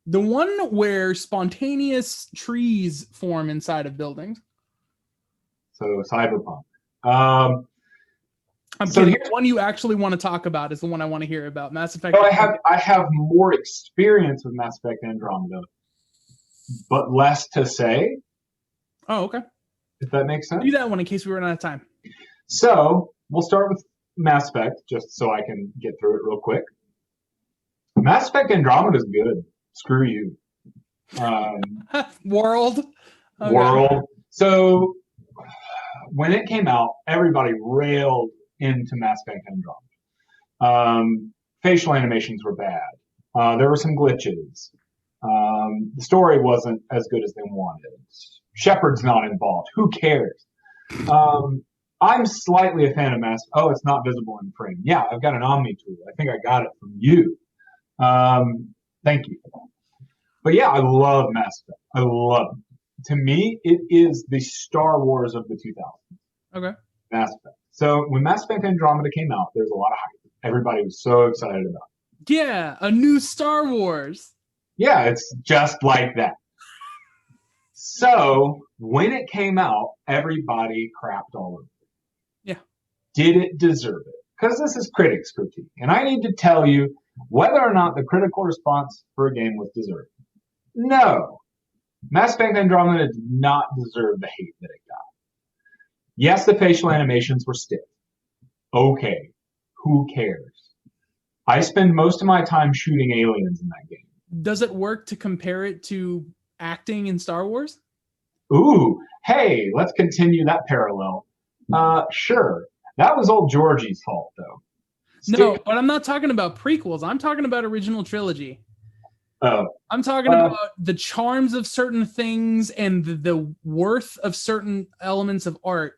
A: The one where spontaneous trees form inside of buildings.
B: So CyberPunk.
A: I'm kidding. The one you actually want to talk about is the one I want to hear about. Mass Effect.
B: Oh, I have more experience with Mass Effect Andromeda, but less to say.
A: Oh, okay.
B: If that makes sense.
A: Do that one in case we run out of time.
B: So we'll start with Mass Effect, just so I can get through it real quick. Mass Effect Andromeda is good. Screw you.
A: World.
B: Okay. World. So when it came out, everybody railed into Mass Effect Andromeda. Facial animations were bad. There were some glitches. The story wasn't as good as they wanted. Shepard's not involved. Who cares? I'm slightly a fan of Mass. Oh, it's not visible in frame. Yeah, I've got an Omni tool. I think I got it from you. Thank you. But yeah, I love Mass Effect. I love it. To me, it is the Star Wars of the 2000s.
A: Okay.
B: Mass Effect. So when Mass Effect Andromeda came out, there was a lot of hype. Everybody was so excited about it.
A: Yeah, a new Star Wars.
B: Yeah, it's just like that. So when it came out, everybody crapped all over it.
A: Yeah.
B: Did it deserve it? Because this is critics' critique. And I need to tell you whether or not the critical response for a game was deserved. No. Mass Effect Andromeda did not deserve the hate that it got. Yes, the facial animations were stiff. Okay. Who cares? I spend most of my time shooting aliens in that game.
A: Does it work to compare it to acting in Star Wars?
B: Ooh, hey, let's continue that parallel. Sure. That was old Georgie's fault, though.
A: No, but I'm not talking about prequels. I'm talking about original trilogy.
B: Oh.
A: I'm talking about the charms of certain things and the worth of certain elements of art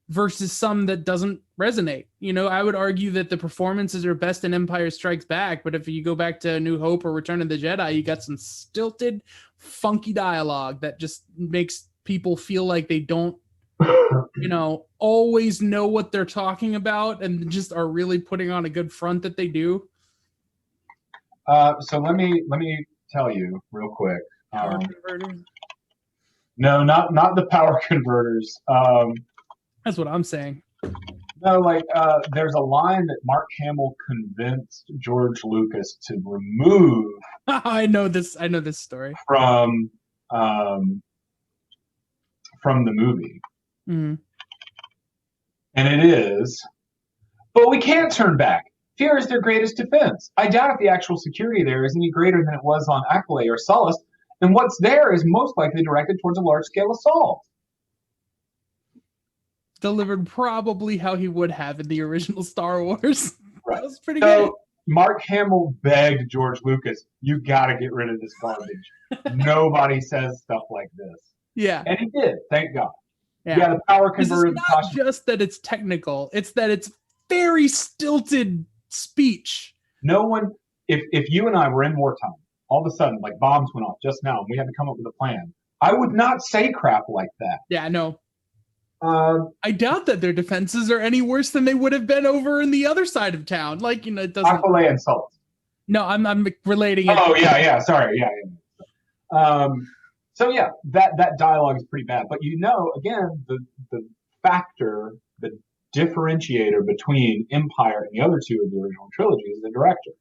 A: versus some that doesn't resonate. You know, I would argue that the performances are best in Empire Strikes Back, but if you go back to New Hope or Return of the Jedi, you got some stilted, funky dialogue that just makes people feel like they don't, you know, always know what they're talking about and just are really putting on a good front that they do.
B: So let me tell you real quick.
A: Power converters.
B: No, not the power converters.
A: That's what I'm saying.
B: No, there's a line that Mark Hamill convinced George Lucas to remove.
A: I know this story
B: from the movie,
A: mm-hmm.
B: And it is, but we can't turn back. Fear is their greatest defense. I doubt if the actual security there is any greater than it was on Accolade or Solace, and what's there is most likely directed towards a large-scale assault.
A: Delivered probably how he would have in the original Star Wars.
B: Right.
A: That was pretty good.
B: Mark Hamill begged George Lucas, "You got to get rid of this garbage. Nobody says stuff like this."
A: Yeah.
B: And he did, thank God. Yeah, the power converter.
A: It's not just that it's technical, it's that it's very stilted speech.
B: No one, if you and I were in wartime, all of a sudden, like bombs went off just now, and we had to come up with a plan, I would not say crap like that.
A: Yeah, no. I doubt that their defenses are any worse than they would have been over in the other side of town. Like, you know, it doesn't.
B: Accolade and Salt.
A: No, I'm relating it.
B: Oh yeah, sorry, yeah. So yeah, that dialogue is pretty bad. But you know, again, the factor, the differentiator between Empire and the other two of the original trilogy is the director.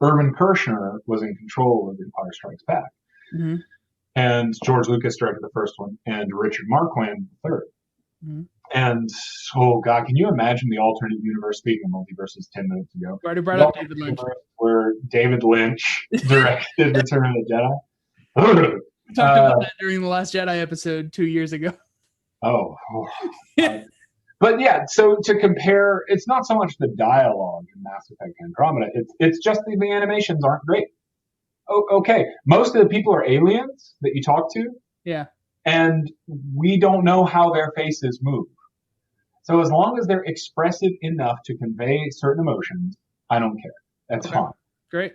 B: Irvin Kershner was in control of Empire Strikes Back,
A: mm-hmm.
B: and George Lucas directed the first one, and Richard Marquand the third.
A: Mm-hmm.
B: And oh god, can you imagine the alternate universe? Speaking of multiverses, 10 minutes ago,
A: already brought up David Lynch,
B: where David Lynch directed Return of the Jedi.
A: We talked about that during the Last Jedi episode 2 years ago.
B: But yeah, so to compare, it's not so much the dialogue in Mass Effect Andromeda. It's just the animations aren't great. Okay, most of the people are aliens that you talk to.
A: Yeah.
B: And we don't know how their faces move. So as long as they're expressive enough to convey certain emotions, I don't care. That's fine.
A: Great.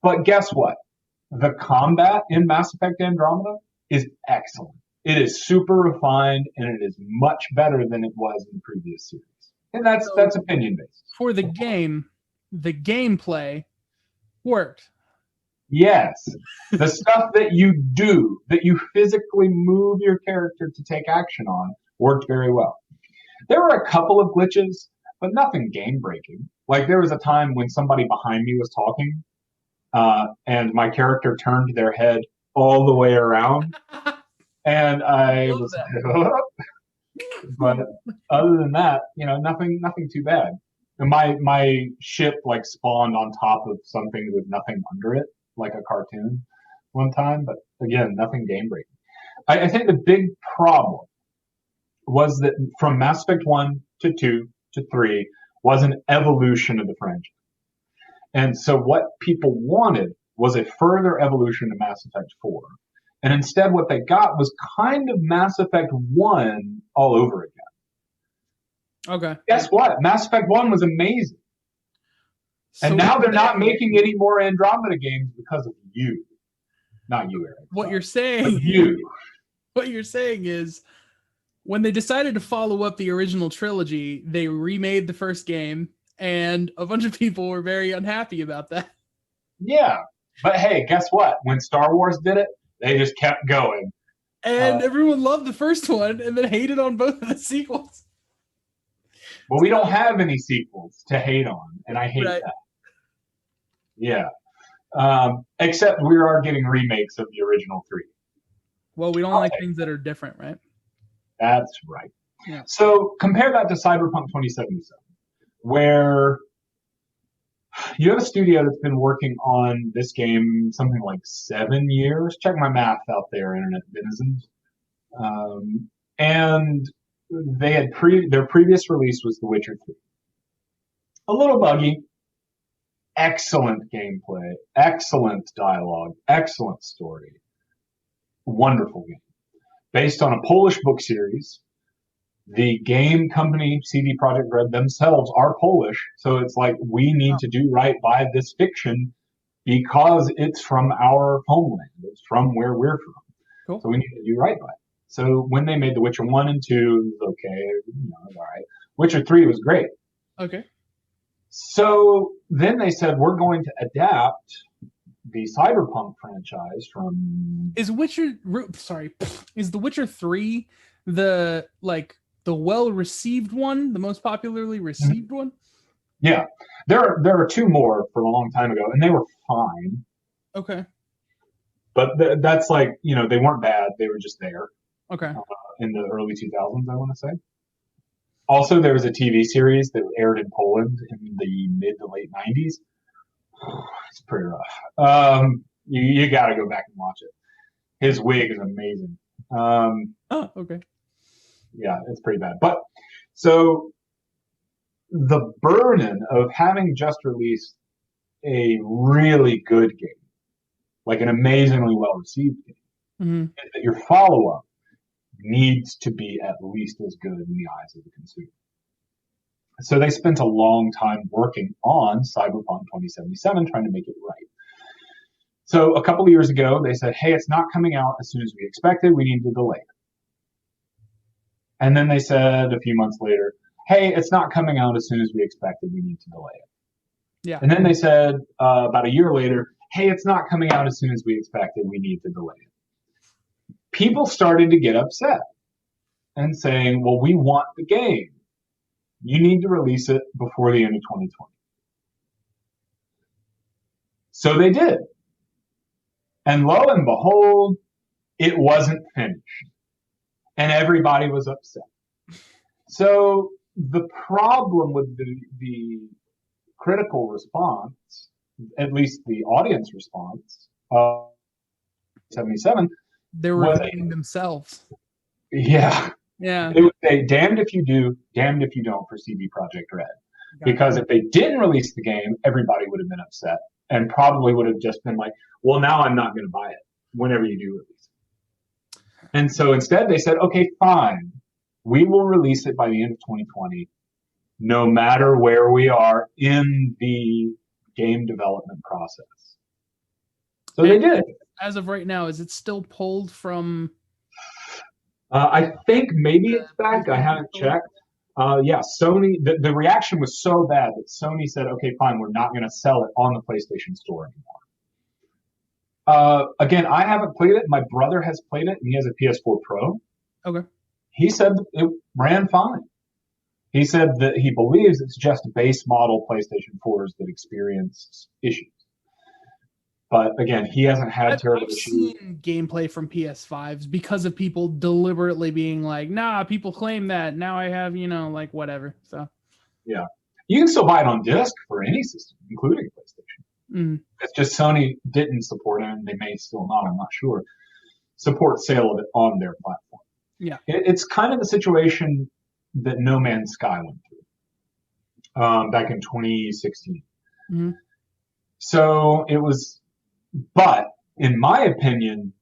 B: But guess what? The combat in Mass Effect Andromeda is excellent. It is super refined, and it is much better than it was in the previous series. And that's opinion based.
A: For the game, the gameplay worked.
B: Yes. The stuff that you do, that you physically move your character to take action on, worked very well. There were a couple of glitches, but nothing game breaking. Like there was a time when somebody behind me was talking, and my character turned their head all the way around. And I was but other than that, you know, nothing too bad. And my ship like spawned on top of something with nothing under it, like a cartoon one time, but again, nothing game breaking. I think the big problem was that from Mass Effect 1 to 2 to 3 was an evolution of the franchise. And so what people wanted was a further evolution to Mass Effect 4. And instead what they got was kind of Mass Effect 1 all over again.
A: Okay.
B: Guess what? Mass Effect 1 was amazing. So and now they're not making any more Andromeda games because of you. Not you, Eric.
A: What you're saying, what you're saying is when they decided to follow up the original trilogy, they remade the first game, and a bunch of people were very unhappy about that.
B: Yeah. But hey, guess what? When Star Wars did it, they just kept going.
A: And everyone loved the first one and then hated on both of the sequels.
B: Well, we don't have any sequels to hate on, and I hate that. Yeah. Except we are getting remakes of the original 3.
A: Well, we don't like things that are different, right?
B: That's right.
A: Yeah.
B: So compare that to CyberPunk 2077, where you have a studio that's been working on this game something like 7 years. Check my math out there, internet denizens. And they had their previous release was The Witcher 3. A little buggy, excellent gameplay, excellent dialogue, excellent story, wonderful game. Based on a Polish book series. The game company, CD Projekt Red themselves are Polish, so it's like we need to do right by this fiction because it's from our homeland. It's from where we're from. Cool. So we need to do right by it. So when they made The Witcher 1 and 2, it was okay, all right. Witcher 3 was great.
A: Okay.
B: So then they said, we're going to adapt the CyberPunk franchise from...
A: Is The Witcher 3 the well-received one, the most popularly received one?
B: Yeah. There are two more from a long time ago, and they were fine.
A: Okay.
B: But that's like, they weren't bad. They were just there.
A: Okay.
B: In the early 2000s, I want to say. Also, there was a TV series that aired in Poland in the mid to late 90s. It's pretty rough. You got to go back and watch it. His wig is amazing.
A: Okay.
B: Yeah, it's pretty bad. But so the burden of having just released a really good game, like an amazingly well-received game, is that your follow-up needs to be at least as good in the eyes of the consumer. So they spent a long time working on CyberPunk 2077, trying to make it right. So a couple of years ago, they said, hey, it's not coming out as soon as we expected. We need to delay it. And then they said a few months later, hey, it's not coming out as soon as we expected. We need to delay it.
A: Yeah.
B: And then they said about a year later, hey, it's not coming out as soon as we expected. We need to delay it. People started to get upset and saying, well, we want the game. You need to release it before the end of 2020. So they did. And lo and behold, it wasn't finished. And everybody was upset. So the problem with the critical response, at least the audience response of 77,
A: they were blaming themselves.
B: Yeah.
A: Yeah.
B: It would say, damned if you do, damned if you don't for CD Projekt Red. Because if they didn't release the game, everybody would have been upset and probably would have just been like, well, now I'm not going to buy it whenever you do release it. And so instead they said, okay, fine. We will release it by the end of 2020, no matter where we are in the game development process. So they did.
A: As of right now, is it still pulled from...
B: I think maybe it's back. I haven't checked. Yeah, Sony, the reaction was so bad that Sony said, okay, fine, we're not going to sell it on the PlayStation Store anymore. Again, I haven't played it. My brother has played it, and he has a PS4 Pro.
A: Okay.
B: He said it ran fine. He said that he believes it's just base model PlayStation 4s that experience issues. But again, he hasn't had terrible issues.
A: I've seen gameplay from PS5s because of people deliberately being like, nah, people claim that. Now I have, whatever. So
B: yeah. You can still buy it on disc for any system, including PlayStation.
A: Mm-hmm.
B: It's just Sony didn't support it, and they may still not, I'm not sure, support sale of it on their platform.
A: Yeah.
B: It's kind of the situation that No Man's Sky went through back in 2016.
A: Mm-hmm.
B: So it was... But, in my opinion,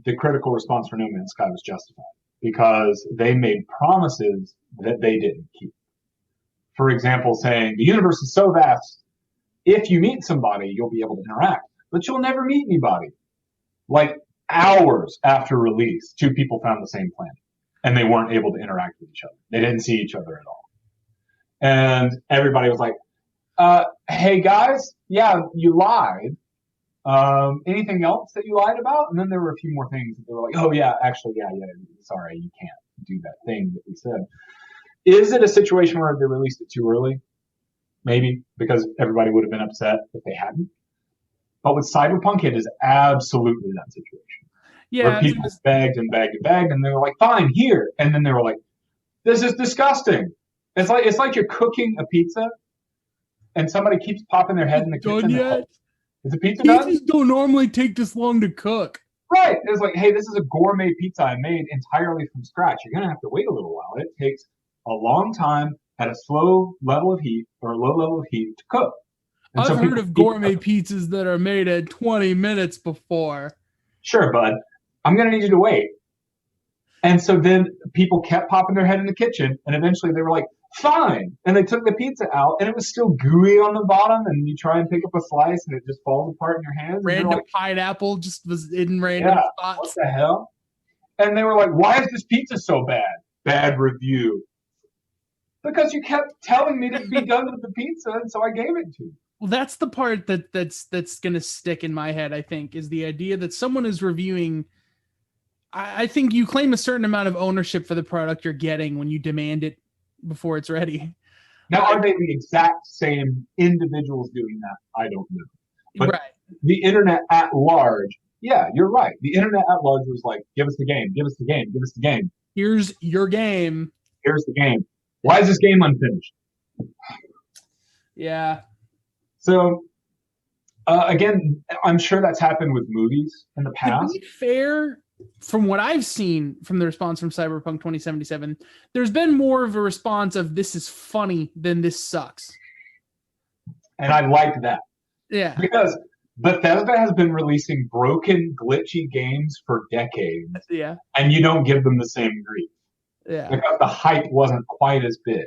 B: the critical response for No Man's Sky was justified because they made promises that they didn't keep. For example, saying, the universe is so vast, if you meet somebody, you'll be able to interact, but you'll never meet anybody. Like, hours after release, two people found the same planet, and they weren't able to interact with each other. They didn't see each other at all. And everybody was like, hey, guys, yeah, you lied. Anything else that you lied about? And then there were a few more things that they were like, oh yeah, actually, yeah, sorry, you can't do that thing that we said. Is it a situation where they released it too early? Maybe, because everybody would have been upset if they hadn't. But with Cyberpunk, it is absolutely that situation.
A: Yeah.
B: Where people begged and begged and begged, and they were like, fine, here. And then they were like, this is disgusting. It's like you're cooking a pizza, and somebody keeps popping their head in the kitchen.
A: Yet?
B: Is the pizza done?
A: Pizzas don't normally take this long to cook.
B: Right. It was like, hey, this is a gourmet pizza I made entirely from scratch. You're gonna have to wait a little while. It takes a long time at a slow level of heat or a low level of heat to cook. And
A: I've
B: so
A: heard
B: people
A: of
B: eat,
A: gourmet pizzas that are made at 20 minutes before.
B: sure, bud, I'm gonna need you to wait. And so then people kept popping their head in the kitchen, and eventually they were like, fine. And they took the pizza out, and it was still gooey on the bottom, and you try and pick up a slice, and it just falls apart in your hands. And they're
A: Random
B: like,
A: pineapple just was in random
B: yeah, what
A: spots.
B: the hell? And they were like, why is this pizza so bad? Bad review. Because you kept telling me to be done with the pizza, and so I gave it to you.
A: Well, that's the part that's gonna stick in my head, I think, is the idea that someone is reviewing. I think you claim a certain amount of ownership for the product you're getting when you demand it before it's ready.
B: Now, are they the exact same individuals doing that? I don't know. But
A: Right.
B: the internet at large, yeah, you're right. The internet at large was like, give us the game, give us the game, give us the game.
A: Here's your game.
B: Here's the game. Why is this game unfinished?
A: Yeah.
B: So, again, I'm sure that's happened with movies in the
A: To
B: past.
A: be fair, from what I've seen from the response from Cyberpunk 2077, there's been more of a response of this is funny than this sucks.
B: And I like that.
A: Yeah.
B: Because Bethesda has been releasing broken, glitchy games for decades.
A: Yeah.
B: And you don't give them the same grief.
A: Yeah.
B: Because the hype wasn't quite as big.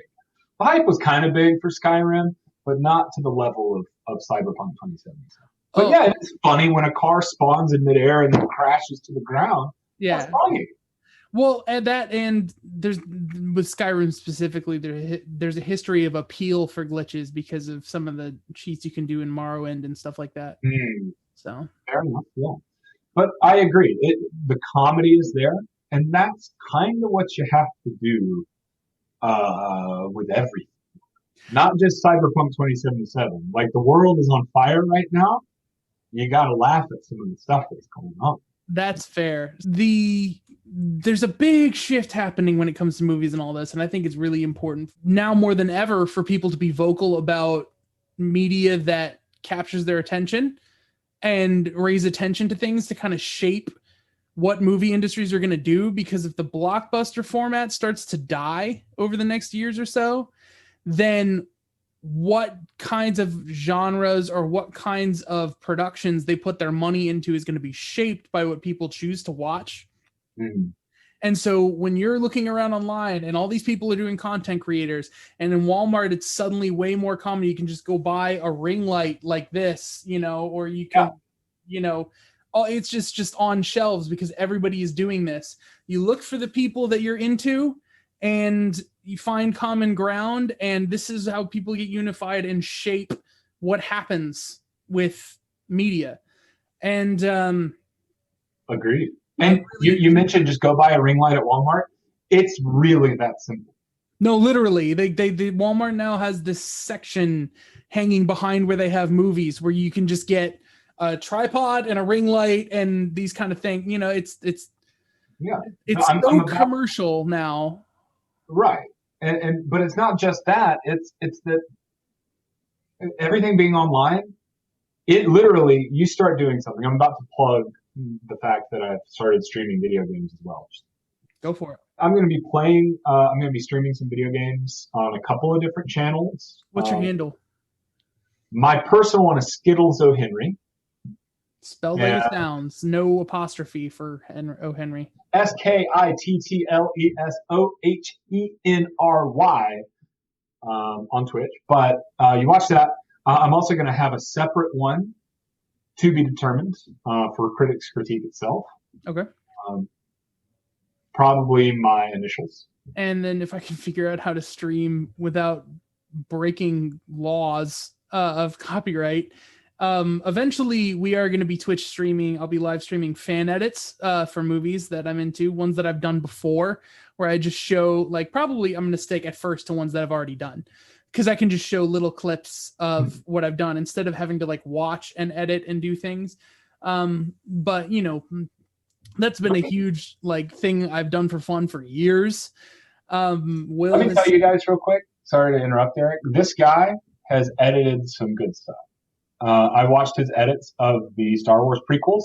B: The hype was kind of big for Skyrim, but not to the level of Cyberpunk 2077. But yeah, it's funny when a car spawns in midair and then crashes to the ground.
A: Yeah.
B: That's funny.
A: Well, and there's with Skyrim specifically, there's a history of appeal for glitches because of some of the cheats you can do in Morrowind and stuff like that. So
B: fair enough, yeah. But I agree, the comedy is there, and that's kind of what you have to do with everything. Not just Cyberpunk 2077. Like the world is on fire right now. You gotta laugh at some of the stuff that's going on.
A: That's fair. There's a big shift happening when it comes to movies and all this, and I think it's really important now more than ever for people to be vocal about media that captures their attention and raise attention to things to kind of shape what movie industries are going to do. Because if the blockbuster format starts to die over the next years or so, then what kinds of genres or what kinds of productions they put their money into is going to be shaped by what people choose to watch. And so when you're looking around online and all these people are doing content creators, and in Walmart, it's suddenly way more common. You can just go buy a ring light like this, or you can, it's just on shelves because everybody is doing this. You look for the people that you're into and you find common ground, and this is how people get unified and shape what happens with media. And
B: agreed. And you mentioned just go buy a ring light at Walmart. It's really that simple.
A: No, literally, they Walmart now has this section hanging behind where they have movies where you can just get a tripod and a ring light and these kind of things. It's so commercial now.
B: Right. And but it's not just that. It's that everything being online, it literally, you start doing something. I'm about to plug the fact that I've started streaming video games as well.
A: Go for it.
B: I'm going to be streaming some video games on a couple of different channels.
A: What's your handle? My
B: personal one is Skittles O'Henry.
A: Spelled like it sounds. No apostrophe for O'Henry.
B: SKITTLESOHENRY on Twitch. But you watch that. I'm also going to have a separate one to be determined for Critics Critique itself.
A: Okay.
B: Probably my initials.
A: And then if I can figure out how to stream without breaking laws of copyright, eventually we are going to be Twitch streaming. I'll be live streaming fan edits for movies that I'm into, ones that I've done before, where I just show, like, probably I'm going to stick at first to ones that I've already done, because I can just show little clips of what I've done instead of having to like watch and edit and do things. But that's been a huge thing I've done for fun for years.
B: Let me tell you guys real quick. Sorry to interrupt, Eric. This guy has edited some good stuff. I watched his edits of the Star Wars prequels.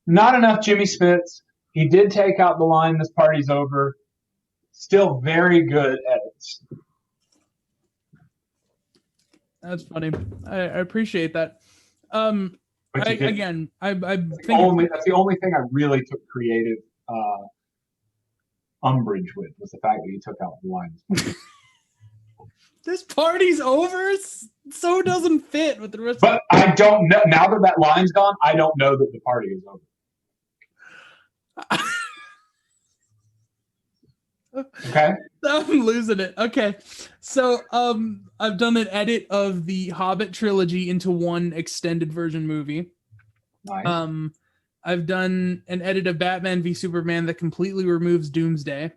B: Not enough Jimmy Smits. He did take out the line, "This party's over." Still very good edits.
A: That's funny. I appreciate that. I think
B: that's the only thing I really took creative umbrage with, was the fact that he took out the lines.
A: This party's over. So doesn't fit with the rest.
B: But I don't know. Now that that line's gone, I don't know that the party is over. Okay.
A: I'm losing it. Okay. So I've done an edit of the Hobbit trilogy into one extended version movie.
B: Nice.
A: I've done an edit of Batman v Superman that completely removes Doomsday.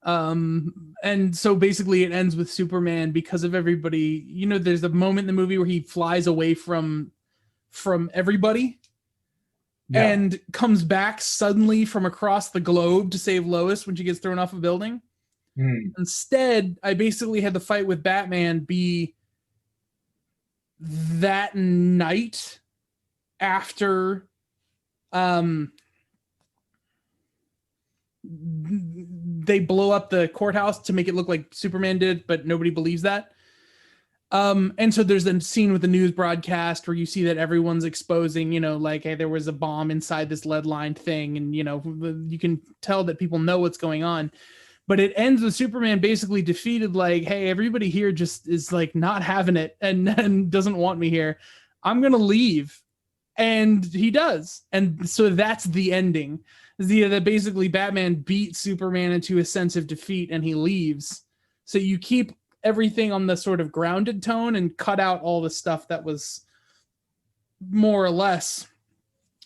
A: And so basically it ends with Superman, because of everybody, you know, there's a moment in the movie where he flies away from everybody. Yeah. And comes back suddenly from across the globe to save Lois when she gets thrown off a building. Instead, I basically had the fight with Batman be that night after they blow up the courthouse to make it look like Superman did, but nobody believes that. And so there's a scene with the news broadcast where you see that everyone's exposing, you know, like, hey, there was a bomb inside this lead lined thing. And, you know, you can tell that people know what's going on. But it ends with Superman basically defeated, like, hey, everybody here just is like not having it and doesn't want me here. I'm going to leave. And he does. And so that's the ending. That basically Batman beat Superman into a sense of defeat and he leaves. So you keep everything on the sort of grounded tone and cut out all the stuff that was more or less,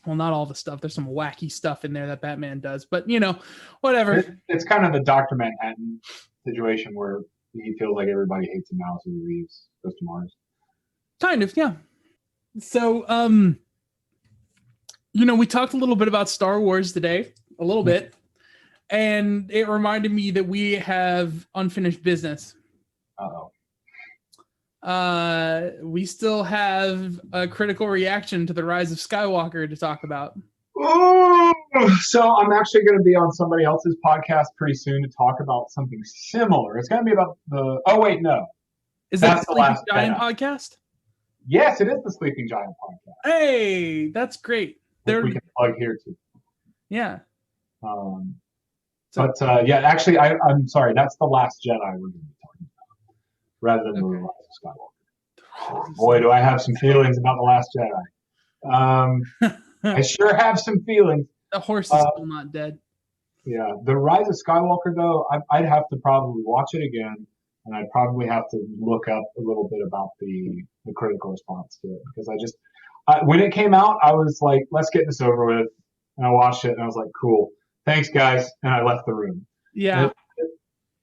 A: well, not all the stuff. There's some wacky stuff in there that Batman does, but you know, whatever.
B: It's kind of the Dr. Manhattan situation where he feels like everybody hates him now, so he leaves, goes to Mars.
A: Kind of, yeah. So, you know, we talked a little bit about Star Wars today, a little bit, and it reminded me that we have unfinished business. We still have a critical reaction to the Rise of Skywalker to talk about.
B: Ooh, so I'm actually going to be on somebody else's podcast pretty soon to talk about something similar. It's going to be about the. Oh wait, no.
A: Is that the Sleeping Giant podcast?
B: Yes, it is the Sleeping Giant podcast.
A: Hey, that's great.
B: We can plug here too.
A: Yeah.
B: Yeah, actually, I'm sorry. That's the Last Jedi we're going to be talking about, rather than the Rise of Skywalker. Boy, do I have some feelings about the Last Jedi. I sure have some feelings.
A: The horse is still not dead.
B: Yeah, the Rise of Skywalker, though, I'd have to probably watch it again, and I'd probably have to look up a little bit about the critical response to it, because when it came out, I was like, let's get this over with. And I watched it and I was like, cool. Thanks, guys. And I left the room.
A: Yeah.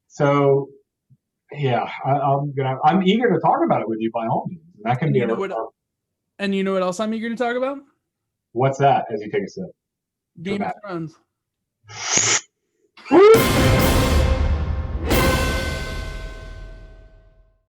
B: So, yeah, I'm eager to talk about it with you by all means. And that can be
A: And you know what else I'm eager to talk about?
B: What's that, as you take a sip?
A: Game of Thrones.